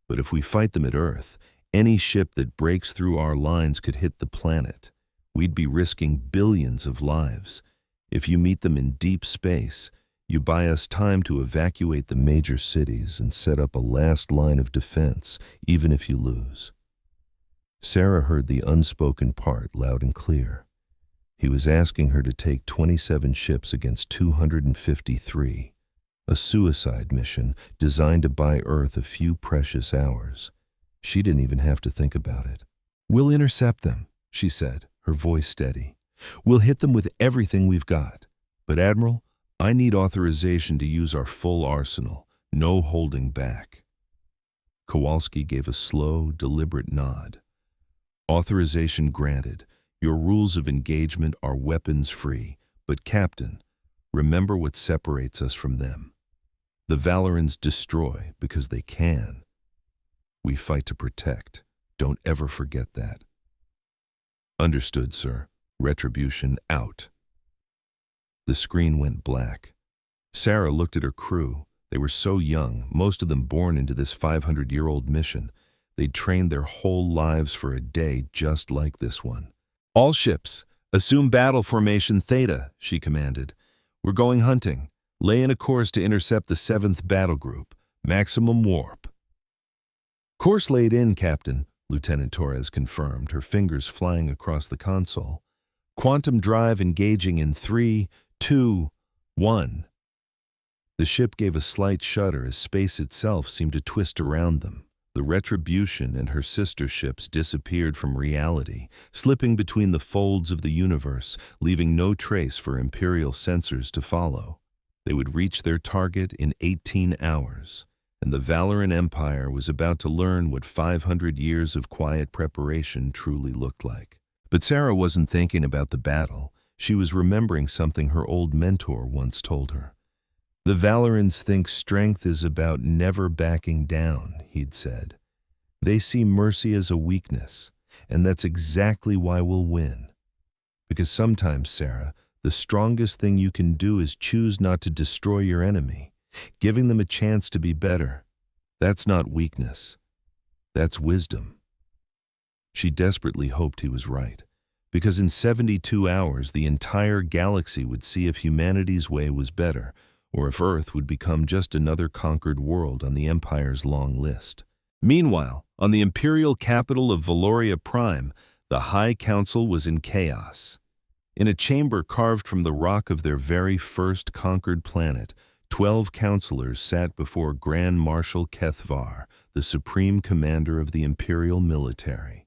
"But if we fight them at Earth, any ship that breaks through our lines could hit the planet. We'd be risking billions of lives. If you meet them in deep space, you buy us time to evacuate the major cities and set up a last line of defense, even if you lose." Sarah heard the unspoken part loud and clear. He was asking her to take 27 ships against 253, a suicide mission designed to buy Earth a few precious hours. She didn't even have to think about it. "We'll intercept them," she said, her voice steady. We'll hit them with everything we've got. But Admiral, I need authorization to use our full arsenal. No holding back." Kowalski gave a slow, deliberate nod. "Authorization granted. Your rules of engagement are weapons-free. But Captain, remember what separates us from them. The Valorans destroy because they can. We fight to protect. Don't ever forget that." "Understood, sir. Retribution out." The screen went black. Sarah looked at her crew. They were so young, most of them born into this 500-year-old mission. They'd trained their whole lives for a day just like this one. "All ships, assume battle formation Theta," she commanded. "We're going hunting. Lay in a course to intercept the 7th Battle Group. Maximum warp." "Course laid in, Captain," Lieutenant Torres confirmed, her fingers flying across the console. "Quantum drive engaging in 3, 2, 1. The ship gave a slight shudder as space itself seemed to twist around them. The Retribution and her sister ships disappeared from reality, slipping between the folds of the universe, leaving no trace for Imperial sensors to follow. They would reach their target in 18 hours, and the Valoran Empire was about to learn what 500 years of quiet preparation truly looked like. But Sarah wasn't thinking about the battle. She was remembering something her old mentor once told her. "The Valorans think strength is about never backing down," he'd said. "They see mercy as a weakness, and that's exactly why we'll win. Because sometimes, Sarah, the strongest thing you can do is choose not to destroy your enemy, giving them a chance to be better. That's not weakness. That's wisdom." She desperately hoped he was right, because in 72 hours the entire galaxy would see if humanity's way was better, or if Earth would become just another conquered world on the Empire's long list. Meanwhile, on the imperial capital of Valoria Prime, the High Council was in chaos. In a chamber carved from the rock of their very first conquered planet, 12 counselors sat before Grand Marshal Kethvar, the supreme commander of the imperial military.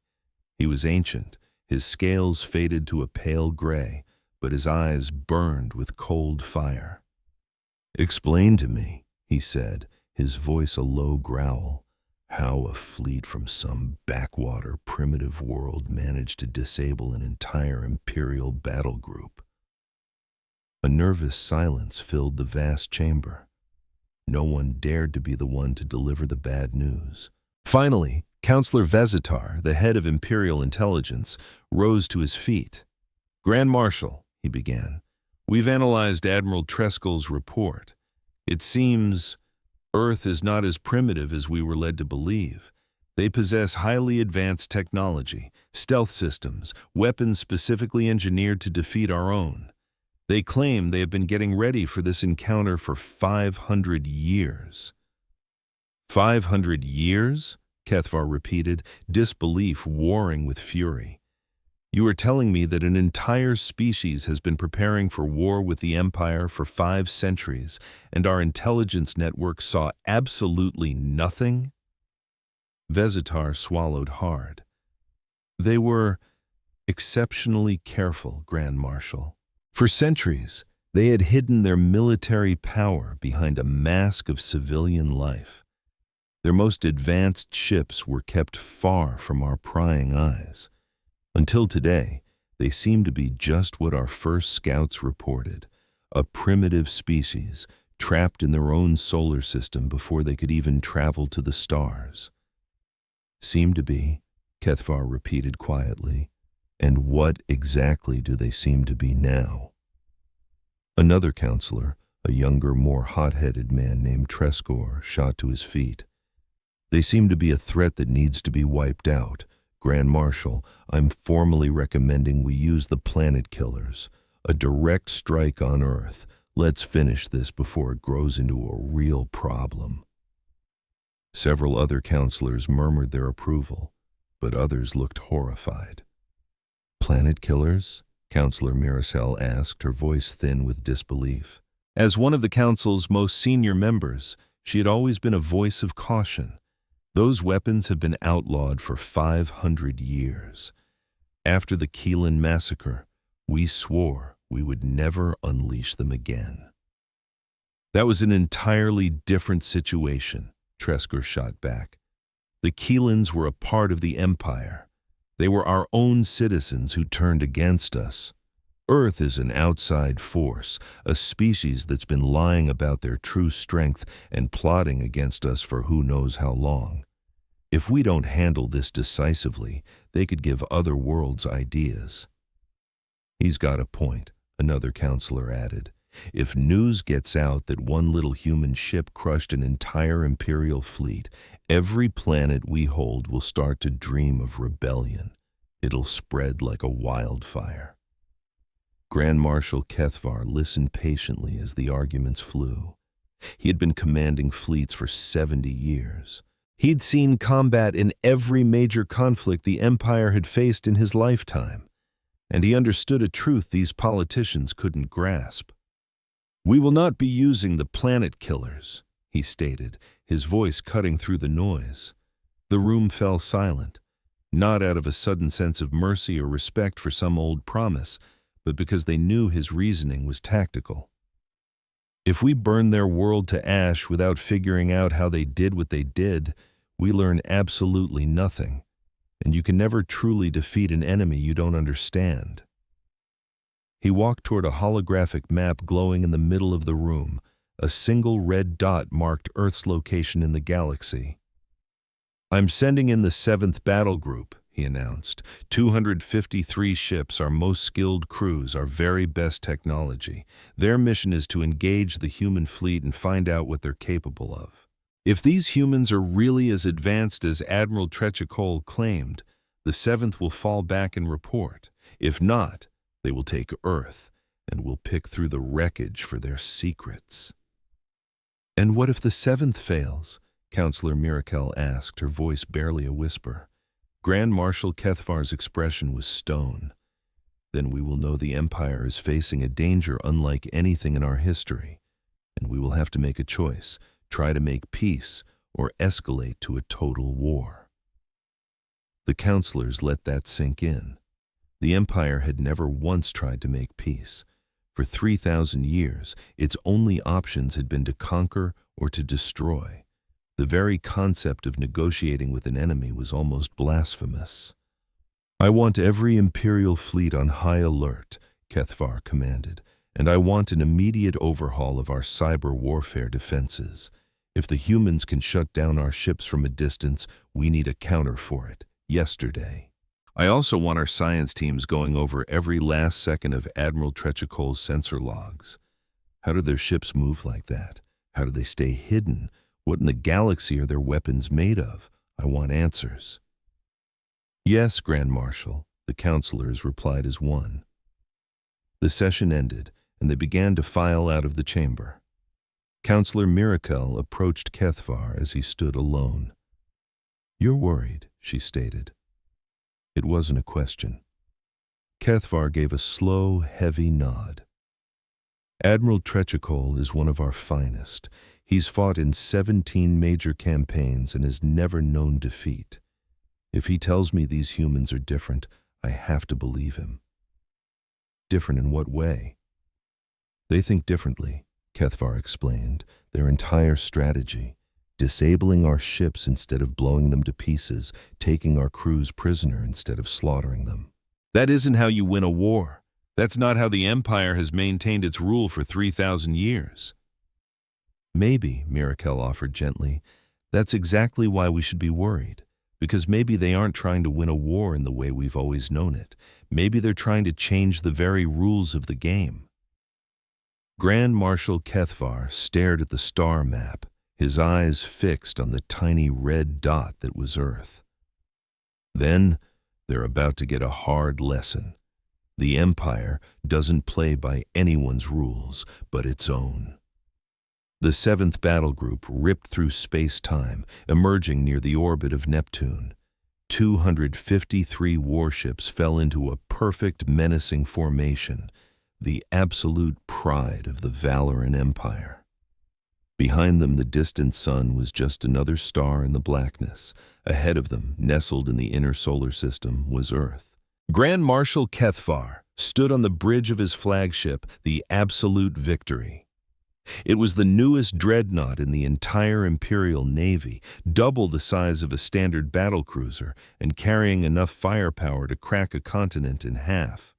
He was ancient, his scales faded to a pale gray, but his eyes burned with cold fire. "Explain to me," he said, his voice a low growl, "how a fleet from some backwater primitive world managed to disable an entire Imperial battle group." A nervous silence filled the vast chamber. No one dared to be the one to deliver the bad news. Finally, Counselor Vezitar, the head of Imperial Intelligence, rose to his feet. "Grand Marshal," he began, "we've analyzed Admiral Treskel's report. It seems Earth is not as primitive as we were led to believe. They possess highly advanced technology, stealth systems, weapons specifically engineered to defeat our own. They claim they have been getting ready for this encounter for 500 years. 500 years? Kethvar repeated, disbelief warring with fury. "You are telling me that an entire species has been preparing for war with the Empire for 5 centuries, and our intelligence network saw absolutely nothing?" Vezitar swallowed hard. "They were exceptionally careful, Grand Marshal. For centuries, they had hidden their military power behind a mask of civilian life. Their most advanced ships were kept far from our prying eyes. Until today, they seem to be just what our first scouts reported, a primitive species trapped in their own solar system before they could even travel to the stars." "Seem to be," Kethvar repeated quietly. "And what exactly do they seem to be now?" Another counselor, a younger, more hot-headed man named Treskor, shot to his feet. "They seem to be a threat that needs to be wiped out. Grand Marshal, I'm formally recommending we use the planet killers. A direct strike on Earth. Let's finish this before it grows into a real problem." Several other counselors murmured their approval, but others looked horrified. "Planet killers?" Counselor Miracel asked, her voice thin with disbelief. As one of the council's most senior members, she had always been a voice of caution. Those weapons have been outlawed for 500 years. After the Keelan massacre, We swore we would never unleash them again. That was an entirely different situation, Tresker shot back. The Keelans were a part of the Empire. They were our own citizens who turned against us. Earth is an outside force, a species that's been lying about their true strength and plotting against us for who knows how long. If we don't handle this decisively, they could give other worlds ideas. He's got a point, another counselor added. If news gets out that one little human ship crushed an entire Imperial fleet, every planet we hold will start to dream of rebellion. It'll spread like a wildfire. Grand Marshal Kethvar listened patiently as the arguments flew. He had been commanding fleets for 70 years. He'd seen combat in every major conflict the Empire had faced in his lifetime, and he understood a truth these politicians couldn't grasp. "We will not be using the planet killers," he stated, his voice cutting through the noise. The room fell silent, not out of a sudden sense of mercy or respect for some old promise, but because they knew his reasoning was tactical. If we burn their world to ash without figuring out how they did what they did, we learn absolutely nothing, and you can never truly defeat an enemy you don't understand. He walked toward a holographic map glowing in the middle of the room. A single red dot marked Earth's location in the galaxy. "I'm sending in the 7th Battle Group," he announced. 253 ships, our most skilled crews, our very best technology. Their mission is to engage the human fleet and find out what they're capable of. If these humans are really as advanced as Admiral Trechikol claimed, the 7th will fall back and report. If not, they will take Earth and will pick through the wreckage for their secrets. "And what if the 7th fails?" Counselor Mirakel asked, her voice barely a whisper. Grand Marshal Kethvar's expression was stone. "Then we will know the Empire is facing a danger unlike anything in our history, and we will have to make a choice. Try to make peace, or escalate to a total war." The counselors let that sink in. The Empire had never once tried to make peace. For 3,000 years, its only options had been to conquer or to destroy. The very concept of negotiating with an enemy was almost blasphemous. "I want every Imperial fleet on high alert," Kethvar commanded, "and I want an immediate overhaul of our cyber warfare defenses. If the humans can shut down our ships from a distance, we need a counter for it, yesterday. I also want our science teams going over every last second of Admiral Trechikol's sensor logs. How do their ships move like that? How do they stay hidden? What in the galaxy are their weapons made of? I want answers." "Yes, Grand Marshal," the counselors replied as one. The session ended, and they began to file out of the chamber. Counselor Mirakel approached Kethvar as he stood alone. "You're worried," she stated. It wasn't a question. Kethvar gave a slow, heavy nod. "Admiral Trechikol is one of our finest. He's fought in 17 major campaigns and has never known defeat. If he tells me these humans are different, I have to believe him." "Different in what way?" "They think differently," Kethvar explained. "Their entire strategy, disabling our ships instead of blowing them to pieces, taking our crews prisoner instead of slaughtering them. That isn't how you win a war. That's not how the Empire has maintained its rule for 3,000 years. "Maybe," Mirakel offered gently, "that's exactly why we should be worried. Because maybe they aren't trying to win a war in the way we've always known it. Maybe they're trying to change the very rules of the game." Grand Marshal Kethvar stared at the star map, his eyes fixed on the tiny red dot that was Earth. "Then they're about to get a hard lesson. The Empire doesn't play by anyone's rules but its own." The 7th Battle Group ripped through space-time, emerging near the orbit of Neptune. 253 warships fell into a perfect menacing formation, the absolute pride of the Valoran Empire. Behind them, the distant sun was just another star in the blackness. Ahead of them, nestled in the inner solar system, was Earth. "Grand Marshal Kethvar," stood on the bridge of his flagship, the Absolute Victory. It was the newest dreadnought in the entire Imperial Navy, double the size of a standard battlecruiser and carrying enough firepower to crack a continent in half.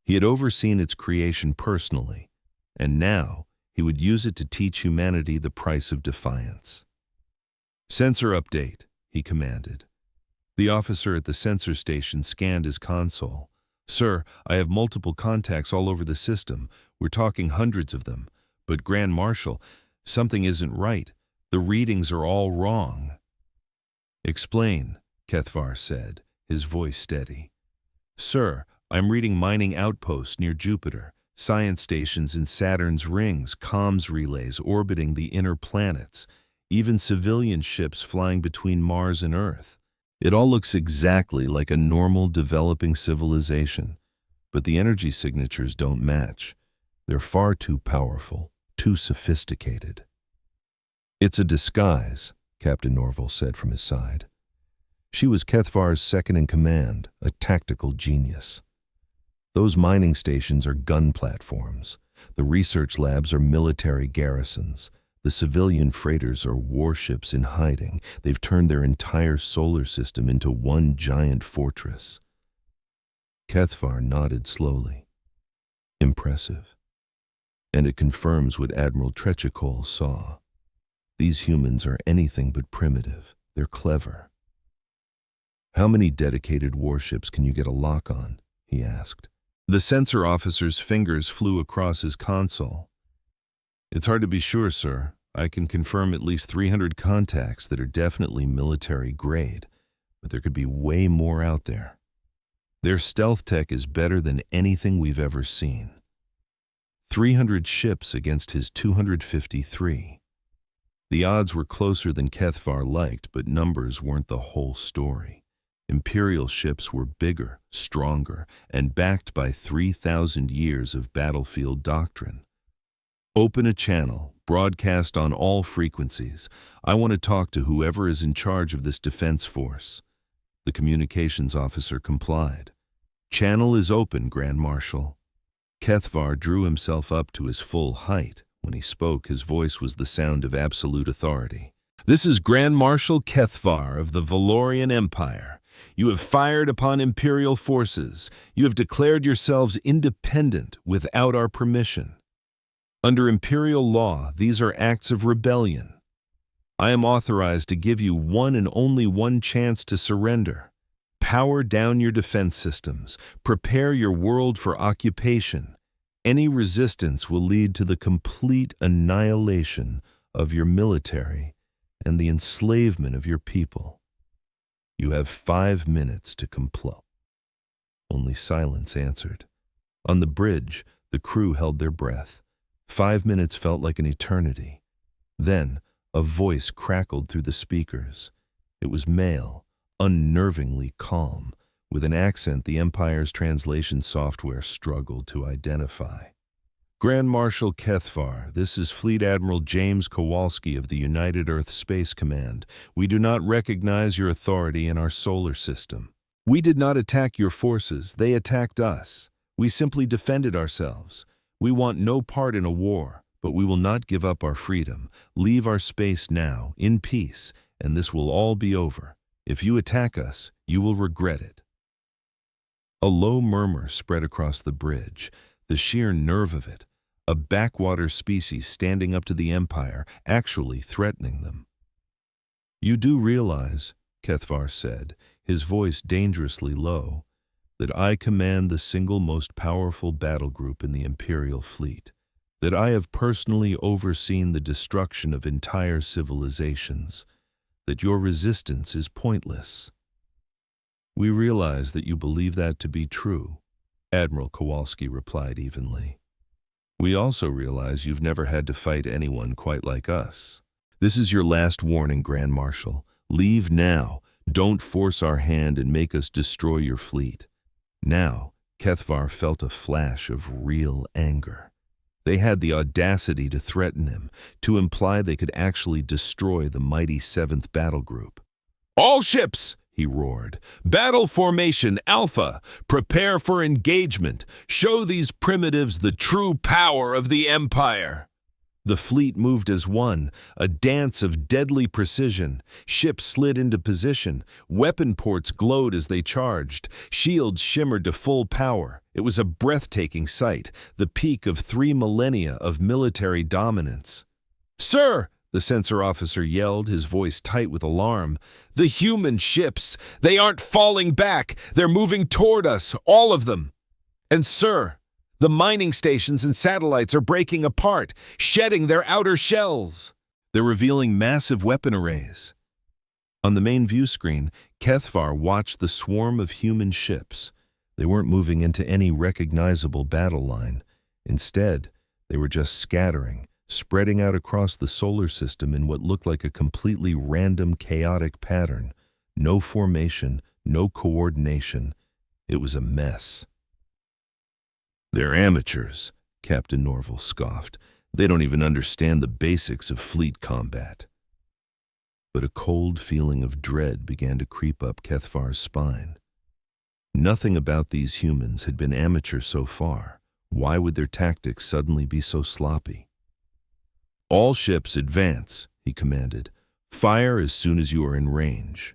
He had overseen its creation personally, and now he would use it to teach humanity the price of defiance. "Sensor update," he commanded. The officer at the sensor station scanned his console. "Sir, I have multiple contacts all over the system. We're talking hundreds of them. But Grand Marshal, something isn't right. The readings are all wrong." "Explain," Kethvar said, his voice steady. "Sir, I'm reading mining outposts near Jupiter, science stations in Saturn's rings, comms relays orbiting the inner planets, even civilian ships flying between Mars and Earth. It all looks exactly like a normal developing civilization, but the energy signatures don't match. They're far too powerful, too sophisticated." "It's a disguise," Captain Norval said from his side. She was Kethvar's second-in-command, a tactical genius. "Those mining stations are gun platforms. The research labs are military garrisons. The civilian freighters are warships in hiding. They've turned their entire solar system into one giant fortress." Kethvar nodded slowly. "Impressive. And it confirms what Admiral Trechikol saw. These humans are anything but primitive. They're clever." "How many dedicated warships can you get a lock on?" he asked. The sensor officer's fingers flew across his console. "It's hard to be sure, sir. I can confirm at least 300 contacts that are definitely military grade, but there could be way more out there. Their stealth tech is better than anything we've ever seen. 300 ships against his 253. The odds were closer than Kethvar liked, but numbers weren't the whole story. Imperial ships were bigger, stronger, and backed by 3,000 years of battlefield doctrine. "Open a channel, broadcast on all frequencies. I want to talk to whoever is in charge of this defense force." The communications officer complied. "Channel is open, Grand Marshal." Kethvar drew himself up to his full height. When he spoke, his voice was the sound of absolute authority. "This is Grand Marshal Kethvar of the Valorian Empire. You have fired upon Imperial forces. You have declared yourselves independent without our permission. Under Imperial law, these are acts of rebellion. I am authorized to give you one and only one chance to surrender. Power down your defense systems. Prepare your world for occupation. Any resistance will lead to the complete annihilation of your military and the enslavement of your people. You have 5 minutes to comply." Only silence answered. On the bridge, the crew held their breath. 5 minutes felt like an eternity. Then, a voice crackled through the speakers. It was male, unnervingly calm, with an accent the Empire's translation software struggled to identify. "Grand Marshal Kethvar, this is Fleet Admiral James Kowalski of the United Earth Space Command. We do not recognize your authority in our solar system. We did not attack your forces, they attacked us. We simply defended ourselves. We want no part in a war, but we will not give up our freedom. Leave our space now, in peace, and this will all be over. If you attack us, you will regret it." A low murmur spread across the bridge. The sheer nerve of it, a backwater species standing up to the Empire, actually threatening them. "You do realize," Kethvar said, his voice dangerously low, "that I command the single most powerful battle group in the Imperial fleet, that I have personally overseen the destruction of entire civilizations, that your resistance is pointless." "We realize that you believe that to be true," Admiral Kowalski replied evenly. "We also realize you've never had to fight anyone quite like us. This is your last warning, Grand Marshal. Leave now. Don't force our hand and make us destroy your fleet." Now, Kethvar felt a flash of real anger. They had the audacity to threaten him, to imply they could actually destroy the mighty 7th Battle Group. "All ships!" he roared. "Battle formation Alpha! Prepare for engagement! Show these primitives the true power of the Empire!" The fleet moved as one, a dance of deadly precision. Ships slid into position. Weapon ports glowed as they charged. Shields shimmered to full power. It was a breathtaking sight, the peak of 3 millennia of military dominance. "Sir!" the sensor officer yelled, his voice tight with alarm. "The human ships! They aren't falling back! They're moving toward us, all of them! And sir, the mining stations and satellites are breaking apart, shedding their outer shells! They're revealing massive weapon arrays." On the main view screen, Kethvar watched the swarm of human ships. They weren't moving into any recognizable battle line. Instead, they were just scattering, spreading out across the solar system in what looked like a completely random, chaotic pattern. No formation, no coordination. It was a mess. "They're amateurs," Captain Norval scoffed. "They don't even understand the basics of fleet combat." But a cold feeling of dread began to creep up Kethvar's spine. Nothing about these humans had been amateur so far. Why would their tactics suddenly be so sloppy? "All ships advance," he commanded. "Fire as soon as you are in range."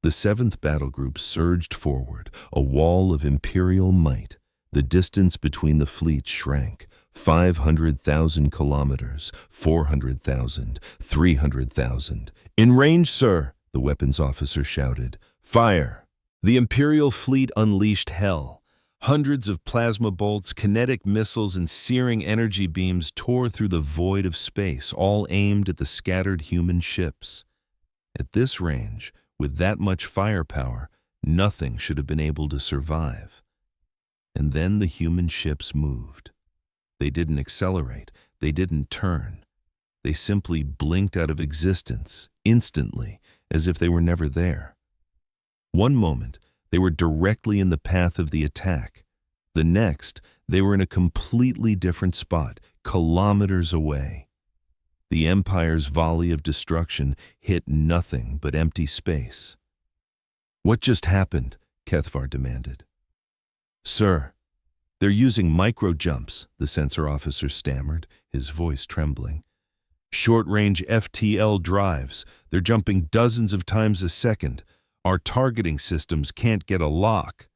The 7th Battle Group surged forward, a wall of imperial might. The distance between the fleets shrank. 500,000 kilometers, 400,000, 300,000. "In range, sir," the weapons officer shouted. "Fire!" The Imperial fleet unleashed hell. Hundreds of plasma bolts, kinetic missiles, and searing energy beams tore through the void of space, all aimed at the scattered human ships. At this range, with that much firepower, nothing should have been able to survive. And then the human ships moved. They didn't accelerate. They didn't turn. They simply blinked out of existence, instantly, as if they were never there. One moment, they were directly in the path of the attack. The next, they were in a completely different spot, kilometers away. The Empire's volley of destruction hit nothing but empty space. "What just happened?" Kethvar demanded. "Sir, they're using micro-jumps," the sensor officer stammered, his voice trembling. "Short-range FTL drives. They're jumping dozens of times a second. Our targeting systems can't get a lock."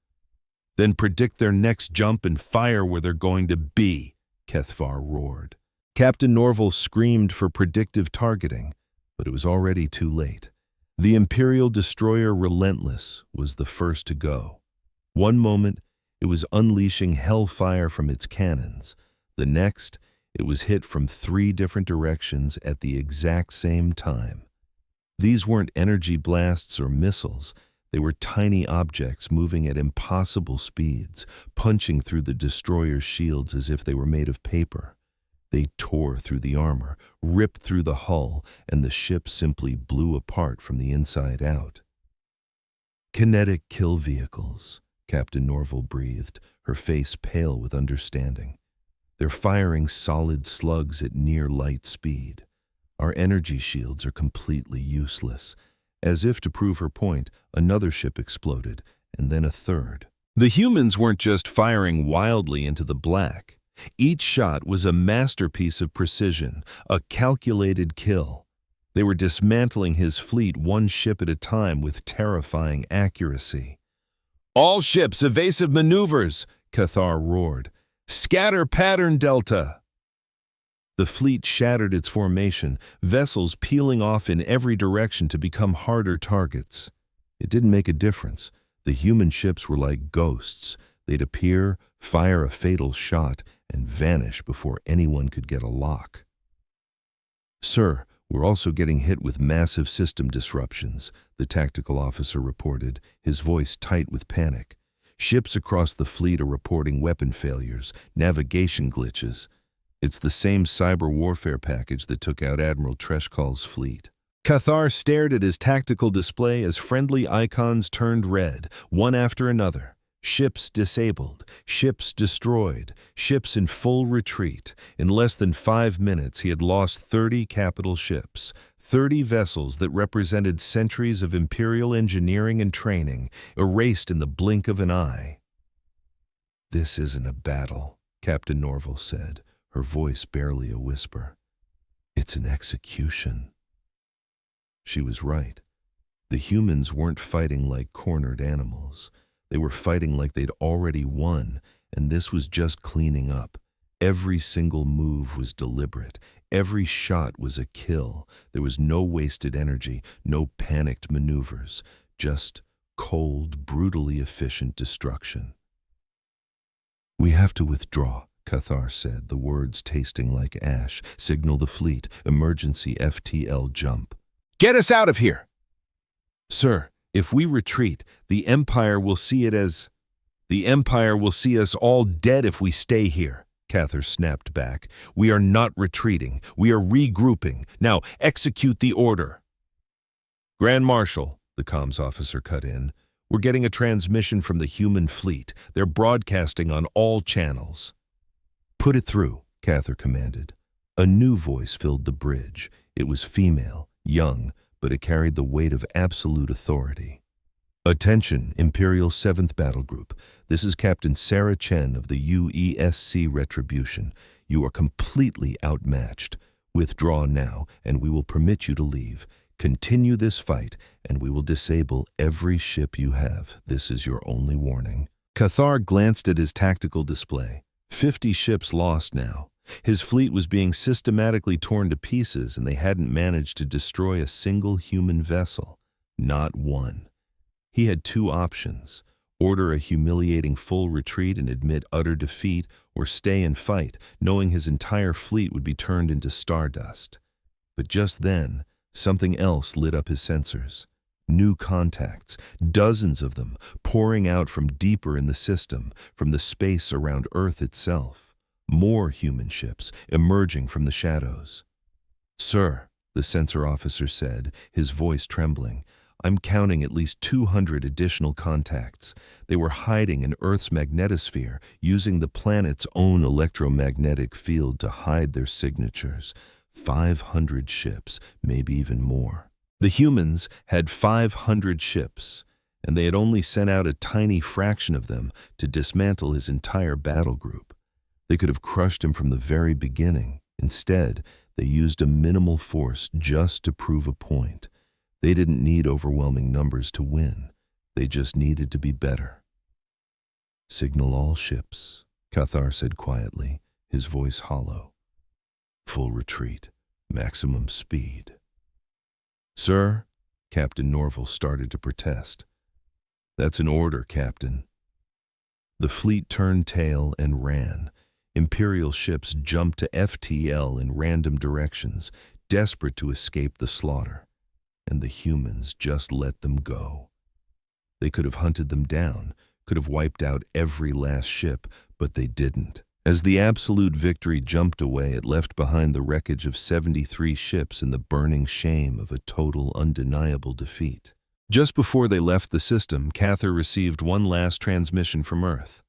"Then predict their next jump and fire where they're going to be," Kethvar roared. Captain Norval screamed for predictive targeting, but it was already too late. The Imperial destroyer Relentless was the first to go. One moment, it was unleashing hellfire from its cannons. The next, it was hit from 3 different directions at the exact same time. These weren't energy blasts or missiles. They were tiny objects moving at impossible speeds, punching through the destroyer's shields as if they were made of paper. They tore through the armor, ripped through the hull, and the ship simply blew apart from the inside out. "Kinetic kill vehicles," Captain Norval breathed, her face pale with understanding. "They're firing solid slugs at near light speed. Our energy shields are completely useless." As if to prove her point, another ship exploded, and then a third. The humans weren't just firing wildly into the black. Each shot was a masterpiece of precision, a calculated kill. They were dismantling his fleet one ship at a time with terrifying accuracy. "All ships, evasive maneuvers!" Kethvar roared. "Scatter pattern delta!" The fleet shattered its formation, vessels peeling off in every direction to become harder targets. It didn't make a difference. The human ships were like ghosts. They'd appear, fire a fatal shot, and vanish before anyone could get a lock. "Sir, we're also getting hit with massive system disruptions," the tactical officer reported, his voice tight with panic. "Ships across the fleet are reporting weapon failures, navigation glitches. It's the same cyber warfare package that took out Admiral Treshkal's fleet." Kethvar stared at his tactical display as friendly icons turned red, one after another. Ships disabled, ships destroyed, ships in full retreat. In less than 5 minutes, he had lost 30 capital ships, 30 vessels that represented centuries of imperial engineering and training, erased in the blink of an eye. "This isn't a battle," Captain Norval said, her voice barely a whisper. "It's an execution." She was right. The humans weren't fighting like cornered animals. They were fighting like they'd already won, and this was just cleaning up. Every single move was deliberate. Every shot was a kill. There was no wasted energy, no panicked maneuvers, just cold, brutally efficient destruction. "We have to withdraw," Cathar said, the words tasting like ash. "Signal the fleet. Emergency FTL jump." "Get us out of here!" "Sir, if we retreat, the Empire will see us all dead if we stay here," Cathar snapped back. "We are not retreating. We are regrouping. Now execute the order." "Grand Marshal," the comms officer cut in, "we're getting a transmission from the human fleet. They're broadcasting on all channels." "Put it through," Cathar commanded. A new voice filled the bridge. It was female, young, but it carried the weight of absolute authority. "Attention, Imperial 7th Battle Group. This is Captain Sarah Chen of the UESC Retribution. You are completely outmatched. Withdraw now, and we will permit you to leave. Continue this fight, and we will disable every ship you have. This is your only warning." Cathar glanced at his tactical display. 50 ships lost now. His fleet was being systematically torn to pieces, and they hadn't managed to destroy a single human vessel. Not one. He had 2 options: order a humiliating full retreat and admit utter defeat, or stay and fight, knowing his entire fleet would be turned into stardust. But just then, something else lit up his sensors. New contacts, dozens of them, pouring out from deeper in the system, from the space around Earth itself. More human ships emerging from the shadows. "Sir," the sensor officer said, his voice trembling, "I'm counting at least 200 additional contacts. They were hiding in Earth's magnetosphere, using the planet's own electromagnetic field to hide their signatures. 500 ships, maybe even more." The humans had 500 ships, and they had only sent out a tiny fraction of them to dismantle his entire battle group. They could have crushed him from the very beginning. Instead, they used a minimal force just to prove a point. They didn't need overwhelming numbers to win. They just needed to be better. "Signal all ships," Cathar said quietly, his voice hollow. "Full retreat, maximum speed." "Sir," Captain Norval started to protest. "That's an order, Captain." The fleet turned tail and ran. Imperial ships jumped to FTL in random directions, desperate to escape the slaughter. And the humans just let them go. They could have hunted them down, could have wiped out every last ship, but they didn't. As the absolute victory jumped away, it left behind the wreckage of 73 ships and the burning shame of a total, undeniable defeat. Just before they left the system, Cathar received one last transmission from Earth.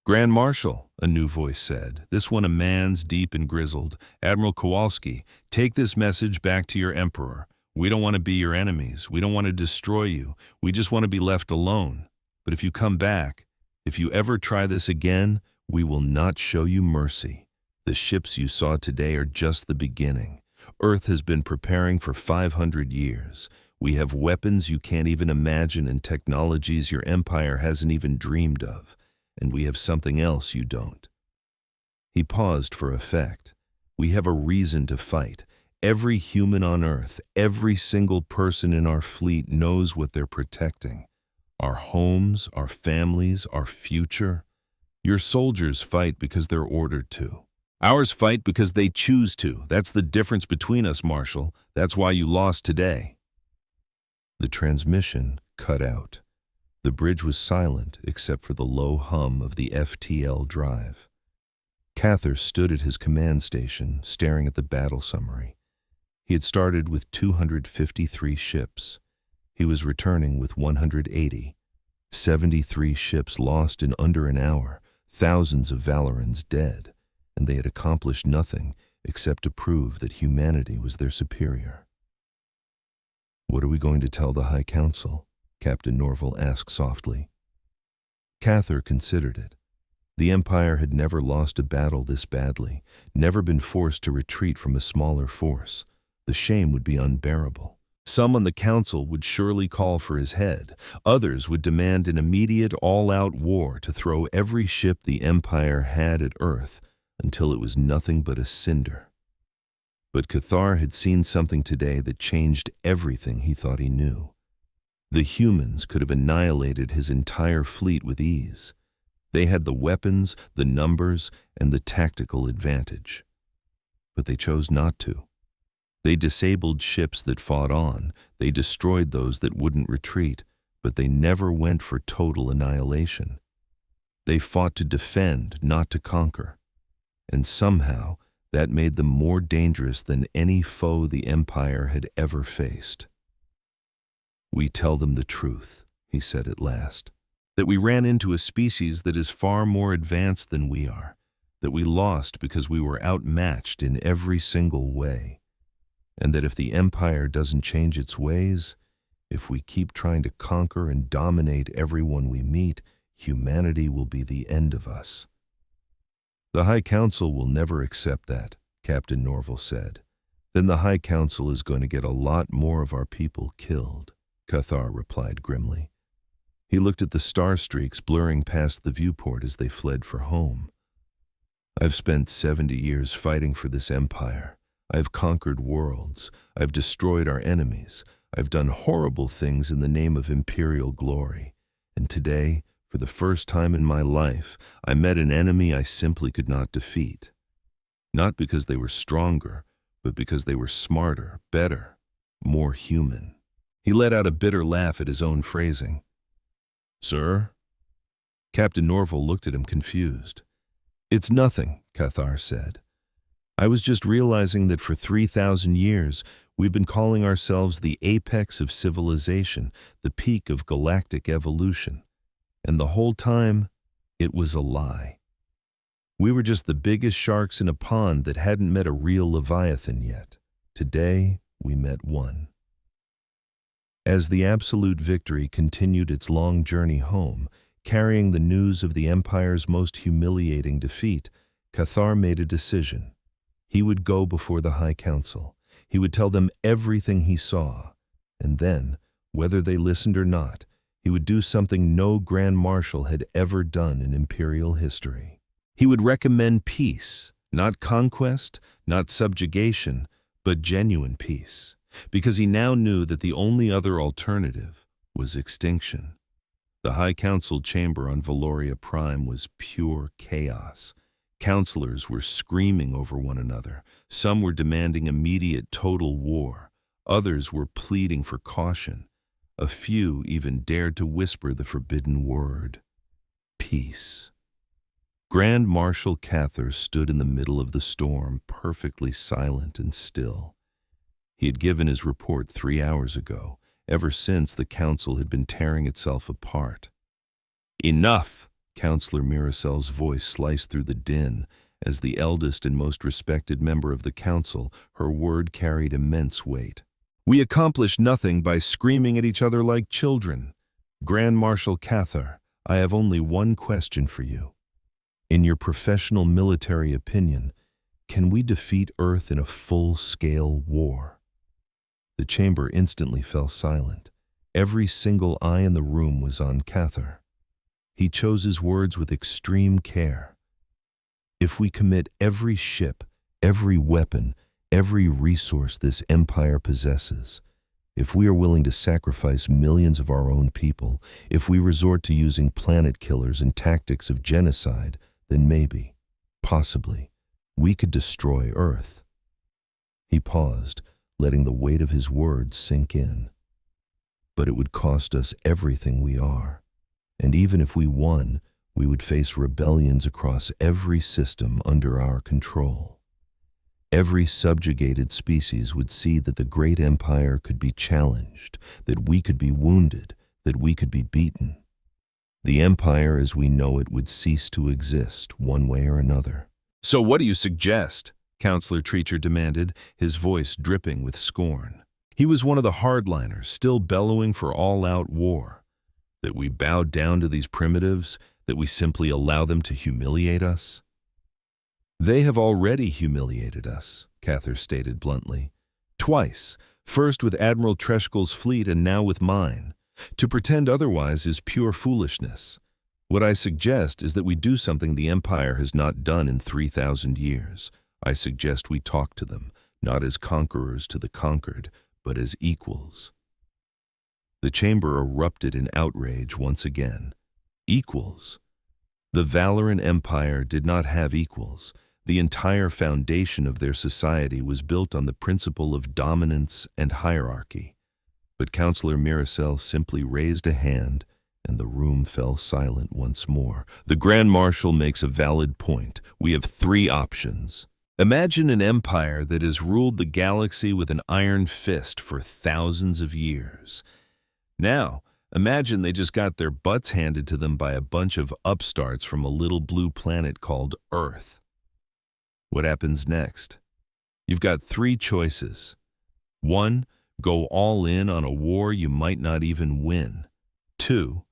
"Grand Marshal," a new voice said, this one a man's deep and grizzled. "Admiral Kowalski, take this message back to your Emperor. We don't want to be your enemies. We don't want to destroy you. We just want to be left alone. But if you come back, if you ever try this again, we will not show you mercy. The ships you saw today are just the beginning. Earth has been preparing for 500 years. We have weapons you can't even imagine and technologies your empire hasn't even dreamed of. And we have something else you don't." He paused for effect. "We have a reason to fight. Every human on Earth, every single person in our fleet knows what they're protecting. Our homes, our families, our future. Your soldiers fight because they're ordered to. Ours fight because they choose to. That's the difference between us, Marshal. That's why you lost today." The transmission cut out. The bridge was silent except for the low hum of the FTL drive. Cathar stood at his command station, staring at the battle summary. He had started with 253 ships. He was returning with 180. 73 ships lost in under an hour, thousands of Valorans dead, and they had accomplished nothing except to prove that humanity was their superior. "What are we going to tell the High Council?" Captain Norval asked softly. Cathar considered it. The Empire had never lost a battle this badly, never been forced to retreat from a smaller force. The shame would be unbearable. Some on the council would surely call for his head. Others would demand an immediate all-out war to throw every ship the Empire had at Earth until it was nothing but a cinder. But Cathar had seen something today that changed everything he thought he knew. The humans could have annihilated his entire fleet with ease. They had the weapons, the numbers, and the tactical advantage. But they chose not to. They disabled ships that fought on, they destroyed those that wouldn't retreat, but they never went for total annihilation. They fought to defend, not to conquer. And somehow, that made them more dangerous than any foe the Empire had ever faced. "We tell them the truth," he said at last. "That we ran into a species that is far more advanced than we are, that we lost because we were outmatched in every single way, and that if the Empire doesn't change its ways, if we keep trying to conquer and dominate everyone we meet, humanity will be the end of us." "The High Council will never accept that," Captain Norval said. "Then the High Council is going to get a lot more of our people killed," Cathar replied grimly. He looked at the star streaks blurring past the viewport as they fled for home. "I've spent 70 years fighting for this empire. I've conquered worlds. I've destroyed our enemies. I've done horrible things in the name of imperial glory. And today, for the first time in my life, I met an enemy I simply could not defeat. Not because they were stronger, but because they were smarter, better, more human." He let out a bitter laugh at his own phrasing. "Sir?" Captain Norval looked at him confused. "It's nothing," Cathar said. "I was just realizing that for 3,000 years, we've been calling ourselves the apex of civilization, the peak of galactic evolution. And the whole time, it was a lie. We were just the biggest sharks in a pond that hadn't met a real leviathan yet. Today, we met one." As the absolute victory continued its long journey home, carrying the news of the Empire's most humiliating defeat, Cathar made a decision. He would go before the High Council. He would tell them everything he saw. And then, whether they listened or not, he would do something no Grand Marshal had ever done in Imperial history. He would recommend peace, not conquest, not subjugation, but genuine peace. Because he now knew that the only other alternative was extinction. The High Council chamber on Valoria Prime was pure chaos. Councilors were screaming over one another. Some were demanding immediate total war. Others were pleading for caution. A few even dared to whisper the forbidden word: peace. Grand Marshal Cathar stood in the middle of the storm, perfectly silent and still. He had given his report 3 hours ago. Ever since, the council had been tearing itself apart. "Enough!" Councillor Miracel's voice sliced through the din. As the eldest and most respected member of the council, her word carried immense weight. "We accomplished nothing by screaming at each other like children. Grand Marshal Cathar, I have only one question for you. In your professional military opinion, can we defeat Earth in a full-scale war?" The chamber instantly fell silent. Every single eye in the room was on Cathar. He chose his words with extreme care. "If we commit every ship, every weapon, every resource this empire possesses, if we are willing to sacrifice millions of our own people, if we resort to using planet killers and tactics of genocide, then maybe, possibly, we could destroy Earth." He paused, letting the weight of his words sink in. "But it would cost us everything we are. And even if we won, we would face rebellions across every system under our control. Every subjugated species would see that the great empire could be challenged, that we could be wounded, that we could be beaten. The empire as we know it would cease to exist one way or another. So what do you suggest? Counselor Treacher demanded, his voice dripping with scorn. He was one of the hardliners, still bellowing for all-out war. That we bow down to these primitives, that we simply allow them to humiliate us? They have already humiliated us, Cather stated bluntly. Twice, first with Admiral Treshkull's fleet and now with mine. To pretend otherwise is pure foolishness. What I suggest is that we do something the Empire has not done in 3,000 years. I suggest we talk to them, not as conquerors to the conquered, but as equals. The chamber erupted in outrage once again. Equals? The Valoran Empire did not have equals. The entire foundation of their society was built on the principle of dominance and hierarchy. But Counselor Miracel simply raised a hand, and the room fell silent once more. The Grand Marshal makes a valid point. We have 3 options. Imagine an empire that has ruled the galaxy with an iron fist for thousands of years. Now, imagine they just got their butts handed to them by a bunch of upstarts from a little blue planet called Earth. What happens next? You've got 3 choices. 1, go all in on a war you might not even win. 2,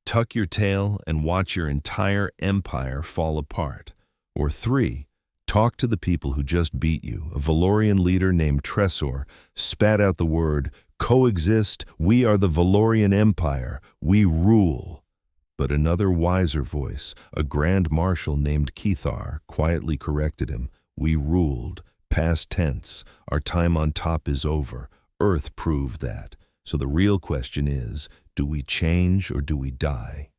tuck your tail and watch your entire empire fall apart. Or 3, talk to the people who just beat you. A Valorian leader named Tresor spat out the word, "Coexist, we are the Valorian Empire, we rule." But another wiser voice, a Grand Marshal named Kethar, quietly corrected him. We ruled, past tense, our time on top is over. Earth proved that. So the real question is, do we change or do we die?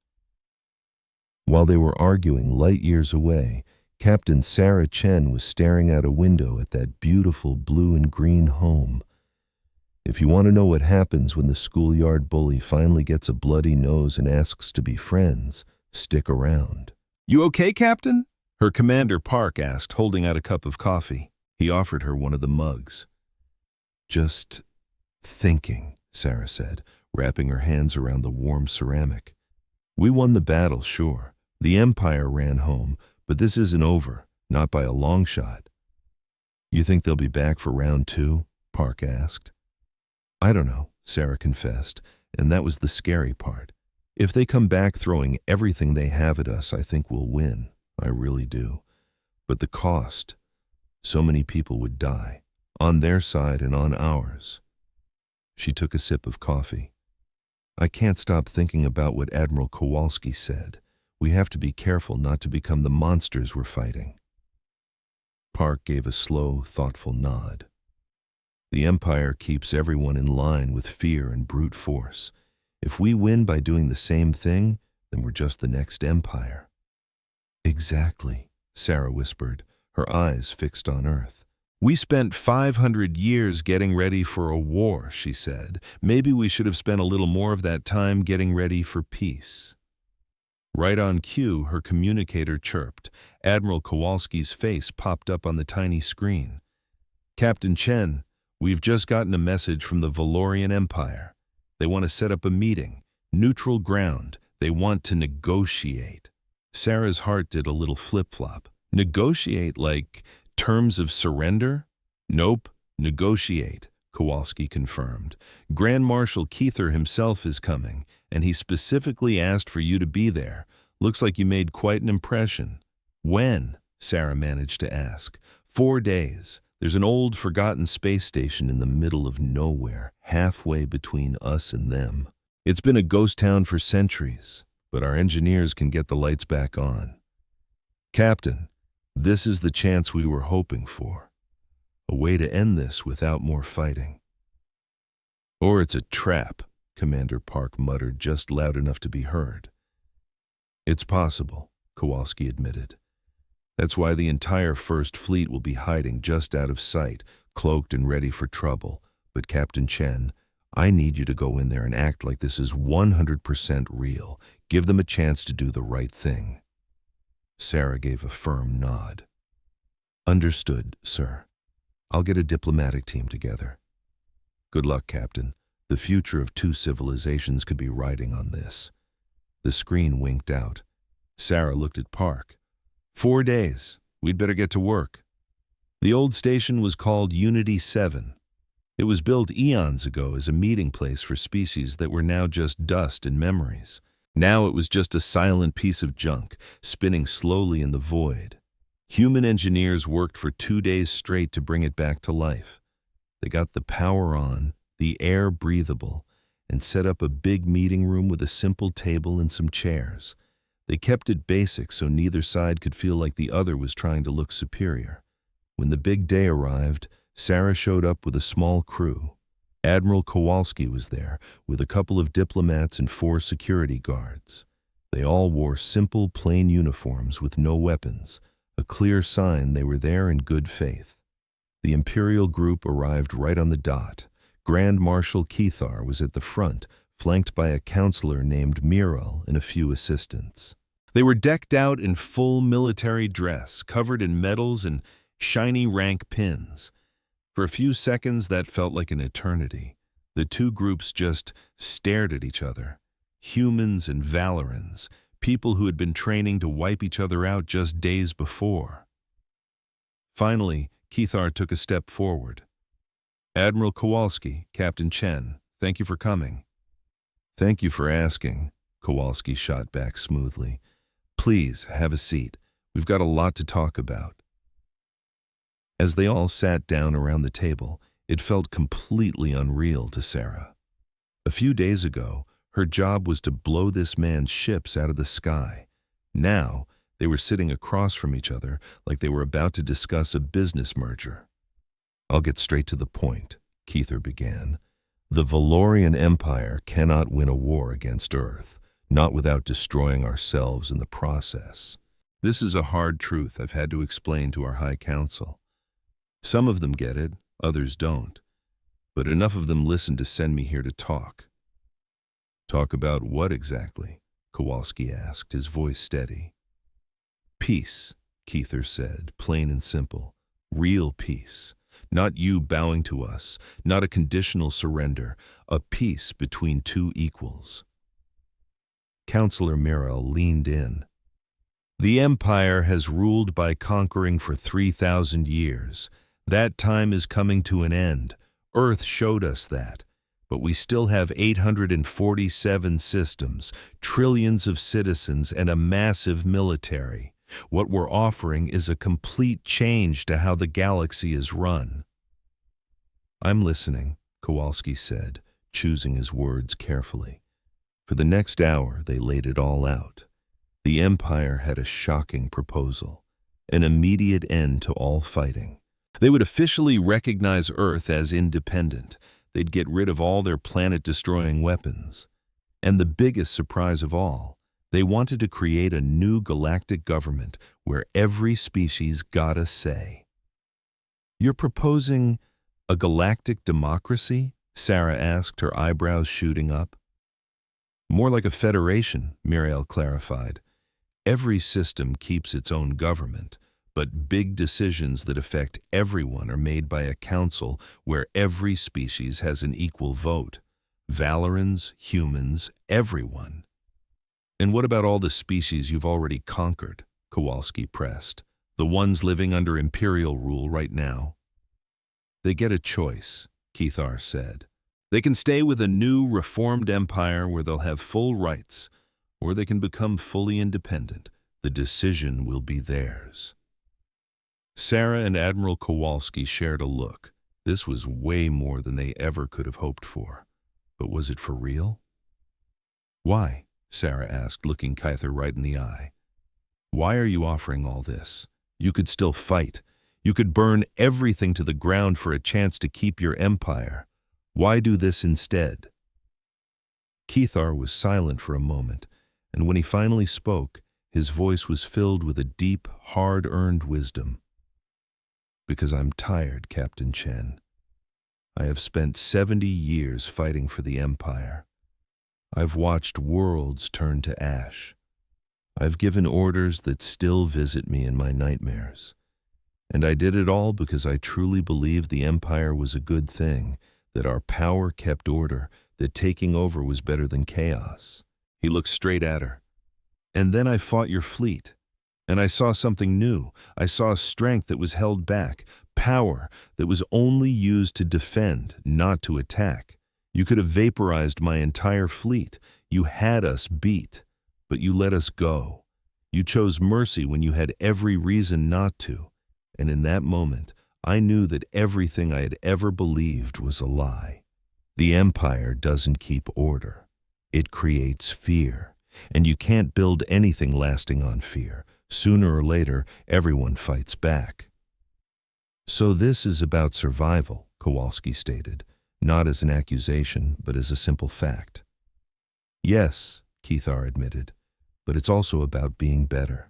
While they were arguing light years away, Captain Sarah Chen was staring out a window at that beautiful blue and green home. If you want to know what happens when the schoolyard bully finally gets a bloody nose and asks to be friends, stick around. You okay, Captain? Her commander Park asked, holding out a cup of coffee. He offered her one of the mugs. Just thinking, Sarah said, wrapping her hands around the warm ceramic. We won the battle, sure. The Empire ran home, but this isn't over, not by a long shot. You think they'll be back for round 2? Park asked. I don't know, Sarah confessed, and that was the scary part. If they come back throwing everything they have at us, I think we'll win. I really do. But the cost, so many people would die, on their side and on ours. She took a sip of coffee. I can't stop thinking about what Admiral Kowalski said. We have to be careful not to become the monsters we're fighting. Park gave a slow, thoughtful nod. The Empire keeps everyone in line with fear and brute force. If we win by doing the same thing, then we're just the next Empire. Exactly, Sarah whispered, her eyes fixed on Earth. We spent 500 years getting ready for a war, she said. Maybe we should have spent a little more of that time getting ready for peace. Right on cue, her communicator chirped. Admiral Kowalski's face popped up on the tiny screen. Captain Chen, we've just gotten a message from the Valorian Empire. They want to set up a meeting. Neutral ground. They want to negotiate. Sarah's heart did a little flip-flop. Negotiate like terms of surrender? Nope, negotiate, Kowalski confirmed. Grand Marshal Kethar himself is coming, and he specifically asked for you to be there. Looks like you made quite an impression. When? Sarah managed to ask. 4 days. There's an old, forgotten space station in the middle of nowhere, halfway between us and them. It's been a ghost town for centuries, but our engineers can get the lights back on. Captain, this is the chance we were hoping for. A way to end this without more fighting. Or it's a trap, Commander Park muttered just loud enough to be heard. It's possible, Kowalski admitted. That's why the entire First Fleet will be hiding just out of sight, cloaked and ready for trouble. But Captain Chen, I need you to go in there and act like this is 100% real. Give them a chance to do the right thing. Sarah gave a firm nod. Understood, sir. I'll get a diplomatic team together. Good luck, Captain. The future of 2 civilizations could be riding on this. The screen winked out. Sarah looked at Park. 4 days. We'd better get to work. The old station was called Unity 7. It was built eons ago as a meeting place for species that were now just dust and memories. Now it was just a silent piece of junk, spinning slowly in the void. Human engineers worked for 2 days straight to bring it back to life. They got the power on, the air breathable, and set up a big meeting room with a simple table and some chairs. They kept it basic so neither side could feel like the other was trying to look superior. When the big day arrived, Sarah showed up with a small crew. Admiral Kowalski was there, with a couple of diplomats and 4 security guards. They all wore simple, plain uniforms with no weapons, a clear sign they were there in good faith. The Imperial group arrived right on the dot. Grand Marshal Keithar was at the front, flanked by a counselor named Miral and a few assistants. They were decked out in full military dress, covered in medals and shiny rank pins. For a few seconds, that felt like an eternity. The two groups just stared at each other. Humans and Valorans, people who had been training to wipe each other out just days before. Finally, Keithar took a step forward. Admiral Kowalski, Captain Chen, thank you for coming. Thank you for asking, Kowalski shot back smoothly. Please, have a seat. We've got a lot to talk about. As they all sat down around the table, it felt completely unreal to Sarah. A few days ago, her job was to blow this man's ships out of the sky. Now, they were sitting across from each other like they were about to discuss a business merger. I'll get straight to the point, Keithar began. The Valorian Empire cannot win a war against Earth, not without destroying ourselves in the process. This is a hard truth I've had to explain to our High Council. Some of them get it, others don't. But enough of them listen to send me here to talk. Talk about what exactly? Kowalski asked, his voice steady. Peace, Keithar said, plain and simple. Real peace. Not you bowing to us, not a conditional surrender, a peace between two equals. Counselor Miral leaned in. The Empire has ruled by conquering for 3,000 years. That time is coming to an end. Earth showed us that. But we still have 847 systems, trillions of citizens, and a massive military. What we're offering is a complete change to how the galaxy is run. I'm listening, Kowalski said, choosing his words carefully. For the next hour, they laid it all out. The Empire had a shocking proposal, an immediate end to all fighting. They would officially recognize Earth as independent. They'd get rid of all their planet-destroying weapons. And the biggest surprise of all, they wanted to create a new galactic government where every species got a say. You're proposing a galactic democracy? Sarah asked, her eyebrows shooting up. More like a federation, Miral clarified. Every system keeps its own government, but big decisions that affect everyone are made by a council where every species has an equal vote. Valorans, humans, everyone. And what about all the species you've already conquered? Kowalski pressed. The ones living under Imperial rule right now. They get a choice, Keithar said. They can stay with a new, reformed empire where they'll have full rights, or they can become fully independent. The decision will be theirs. Sarah and Admiral Kowalski shared a look. This was way more than they ever could have hoped for. But was it for real? Why? Sarah asked, looking Keithar right in the eye. Why are you offering all this? You could still fight. You could burn everything to the ground for a chance to keep your empire. Why do this instead? Keithar was silent for a moment, and when he finally spoke, his voice was filled with a deep, hard-earned wisdom. Because I'm tired, Captain Chen. I have spent 70 years fighting for the Empire. I've watched worlds turn to ash. I've given orders that still visit me in my nightmares. And I did it all because I truly believed the Empire was a good thing, that our power kept order, that taking over was better than chaos. He looked straight at her. And then I fought your fleet. And I saw something new. I saw strength that was held back, power that was only used to defend, not to attack. You could have vaporized my entire fleet. You had us beat, but you let us go. You chose mercy when you had every reason not to. And in that moment, I knew that everything I had ever believed was a lie. The Empire doesn't keep order. It creates fear. And you can't build anything lasting on fear. Sooner or later, everyone fights back. So this is about survival, Kowalski stated, not as an accusation, but as a simple fact. Yes, Kethar admitted, but it's also about being better.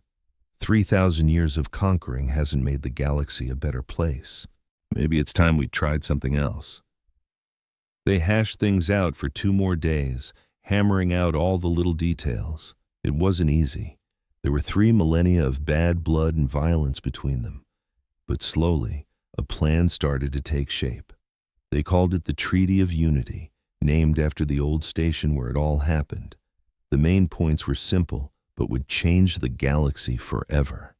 3,000 years of conquering hasn't made the galaxy a better place. Maybe it's time we tried something else. They hashed things out for 2 more days, hammering out all the little details. It wasn't easy. There were 3 millennia of bad blood and violence between them. But slowly, a plan started to take shape. They called it the Treaty of Unity, named after the old station where it all happened. The main points were simple, but would change the galaxy forever.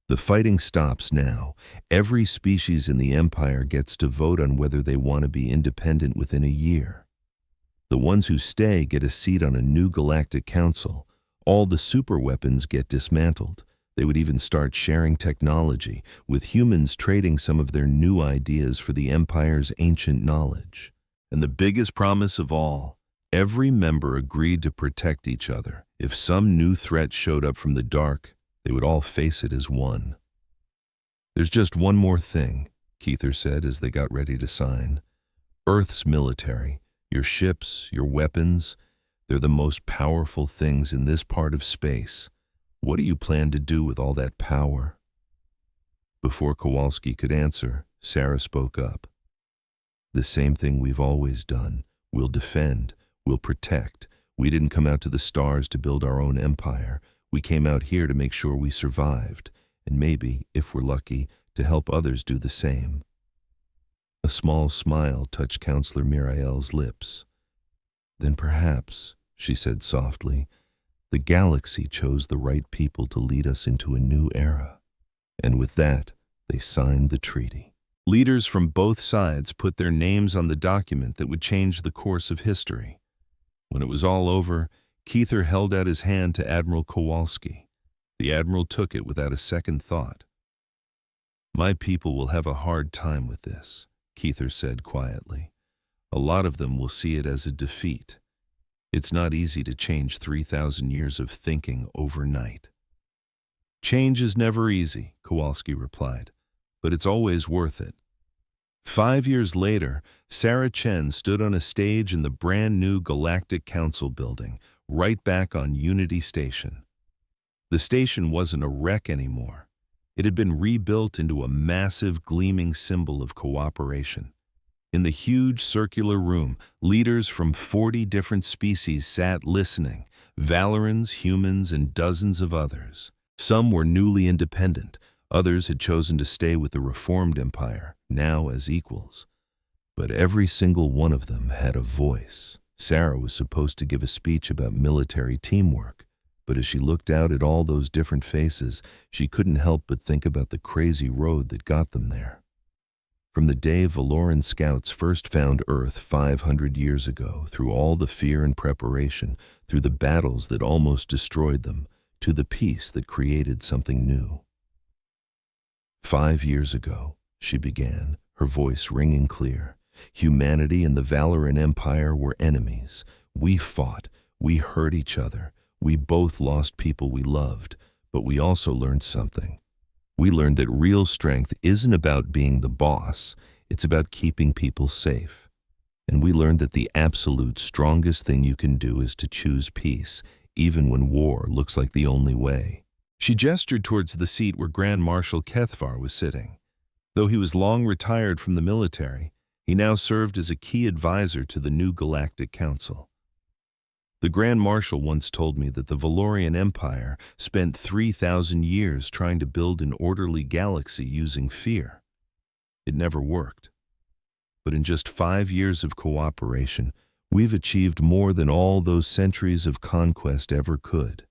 The fighting stops now. Every species in the Empire gets to vote on whether they want to be independent within a year. The ones who stay get a seat on a new galactic council. All the superweapons get dismantled. They would even start sharing technology, with humans trading some of their new ideas for the Empire's ancient knowledge. And the biggest promise of all, every member agreed to protect each other. If some new threat showed up from the dark, they would all face it as one. There's just one more thing, Kethar said as they got ready to sign. Earth's military, your ships, your weapons, they're the most powerful things in this part of space. What do you plan to do with all that power? Before Kowalski could answer, Sarah spoke up. The same thing we've always done. We'll defend. We'll protect. We didn't come out to the stars to build our own empire. We came out here to make sure we survived, and maybe, if we're lucky, to help others do the same. A small smile touched Counselor Mirael's lips. Then perhaps, she said softly, the galaxy chose the right people to lead us into a new era. And with that, they signed the treaty. Leaders from both sides put their names on the document that would change the course of history. When it was all over, Kethar held out his hand to Admiral Kowalski. The Admiral took it without a second thought. My people will have a hard time with this, Kethar said quietly. A lot of them will see it as a defeat. It's not easy to change 3,000 years of thinking overnight. Change is never easy, Kowalski replied, but it's always worth it. 5 years later, Sarah Chen stood on a stage in the brand new Galactic Council building, right back on Unity Station. The station wasn't a wreck anymore. It had been rebuilt into a massive, gleaming symbol of cooperation. In the huge circular room, leaders from 40 different species sat listening, Valorans, humans, and dozens of others. Some were newly independent. Others had chosen to stay with the reformed empire, now as equals. But every single one of them had a voice. Sarah was supposed to give a speech about military teamwork, but as she looked out at all those different faces, she couldn't help but think about the crazy road that got them there. From the day Valoran scouts first found Earth 500 years ago, through all the fear and preparation, through the battles that almost destroyed them, to the peace that created something new. 5 years ago, she began, her voice ringing clear. Humanity and the Valoran Empire were enemies. We fought, we hurt each other, we both lost people we loved, but we also learned something. We learned that real strength isn't about being the boss, it's about keeping people safe. And we learned that the absolute strongest thing you can do is to choose peace, even when war looks like the only way. She gestured towards the seat where Grand Marshal Kethvar was sitting. Though he was long retired from the military, he now served as a key advisor to the new Galactic Council. The Grand Marshal once told me that the Valorian Empire spent 3,000 years trying to build an orderly galaxy using fear. It never worked. But in just 5 years of cooperation, We've achieved more than all those centuries of conquest ever could.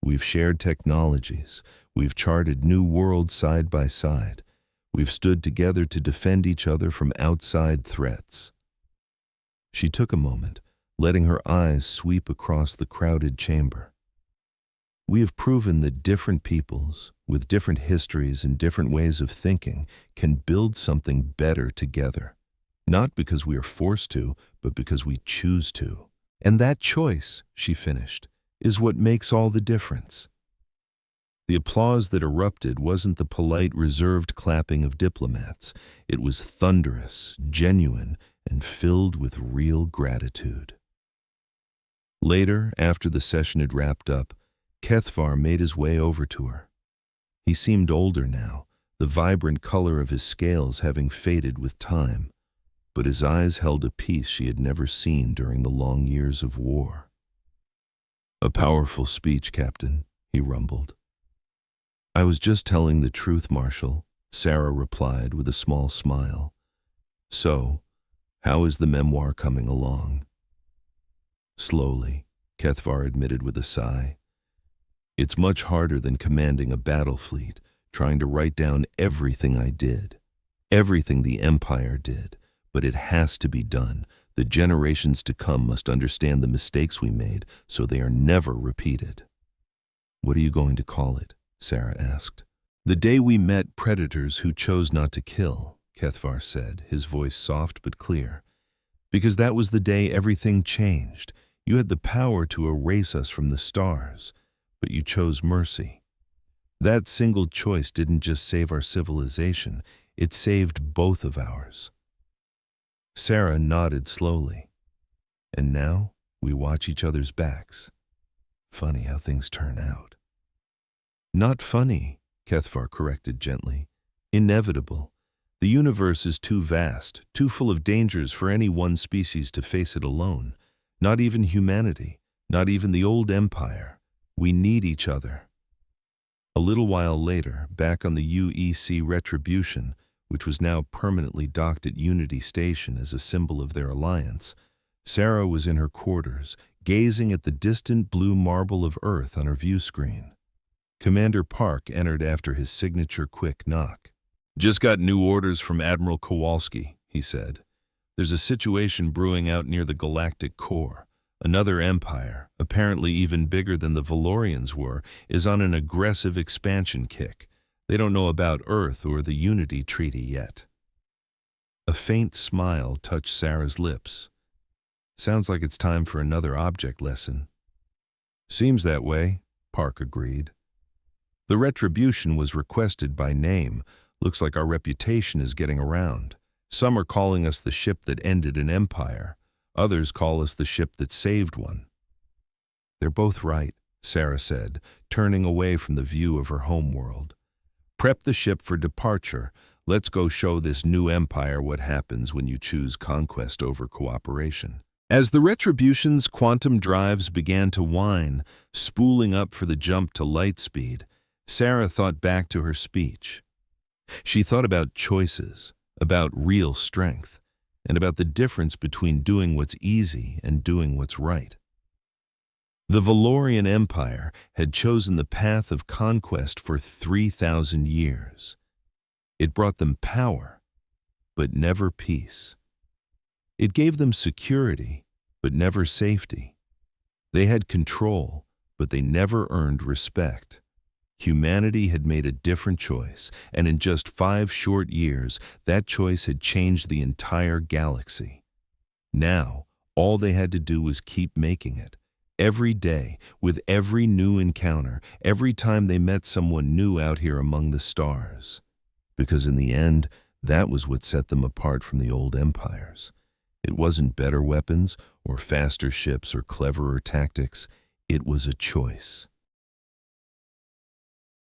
We've shared technologies. We've charted new worlds side by side. We've stood together to defend each other from outside threats." She took a moment, letting her eyes sweep across the crowded chamber. "We have proven that different peoples, with different histories and different ways of thinking, can build something better together. Not because we are forced to, but because we choose to. And that choice," she finished, "is what makes all the difference." The applause that erupted wasn't the polite, reserved clapping of diplomats. It was thunderous, genuine, and filled with real gratitude. Later, after the session had wrapped up, Kethvar made his way over to her. He seemed older now, the vibrant color of his scales having faded with time, but his eyes held a peace she had never seen during the long years of war. "A powerful speech, Captain," he rumbled. "I was just telling the truth, Marshal," Sarah replied with a small smile. "So, how is the memoir coming along?" "Slowly," Kethvar admitted with a sigh. "It's much harder than commanding a battle fleet, trying to write down everything I did, everything the Empire did, but it has to be done. The generations to come must understand the mistakes we made so they are never repeated." "What are you going to call it?" Sarah asked. "The day we met predators who chose not to kill," Kethvar said, his voice soft but clear. "Because that was the day everything changed. You had the power to erase us from the stars, but you chose mercy. That single choice didn't just save our civilization, it saved both of ours." Sarah nodded slowly. "And now we watch each other's backs. Funny how things turn out." "Not funny," Kethvar corrected gently. "Inevitable. The universe is too vast, too full of dangers for any one species to face it alone. Not even humanity, not even the old empire. We need each other." A little while later, back on the UEC Retribution, which was now permanently docked at Unity Station as a symbol of their alliance, Sarah was in her quarters, gazing at the distant blue marble of Earth on her view screen. Commander Park entered after his signature quick knock. "Just got new orders from Admiral Kowalski," he said. "There's a situation brewing out near the Galactic core. Another empire, apparently even bigger than the Valorians were, is on an aggressive expansion kick. They don't know about Earth or the Unity Treaty yet." A faint smile touched Sarah's lips. "Sounds like it's time for another object lesson." "Seems that way," Park agreed. "The Retribution was requested by name. Looks like our reputation is getting around. Some are calling us the ship that ended an empire. Others call us the ship that saved one." "They're both right," Sarah said, turning away from the view of her home world. "Prep the ship for departure. Let's go show this new empire what happens when you choose conquest over cooperation." As the Retribution's quantum drives began to whine, spooling up for the jump to light speed, Sarah thought back to her speech. She thought about choices, about real strength, and about the difference between doing what's easy and doing what's right. The Valorian Empire had chosen the path of conquest for 3,000 years. It brought them power, but never peace. It gave them security, but never safety. They had control, but they never earned respect. Humanity had made a different choice, and in just 5 short years, that choice had changed the entire galaxy. Now, all they had to do was keep making it. Every day, with every new encounter, every time they met someone new out here among the stars. Because in the end, that was what set them apart from the old empires. It wasn't better weapons, or faster ships, or cleverer tactics. It was a choice.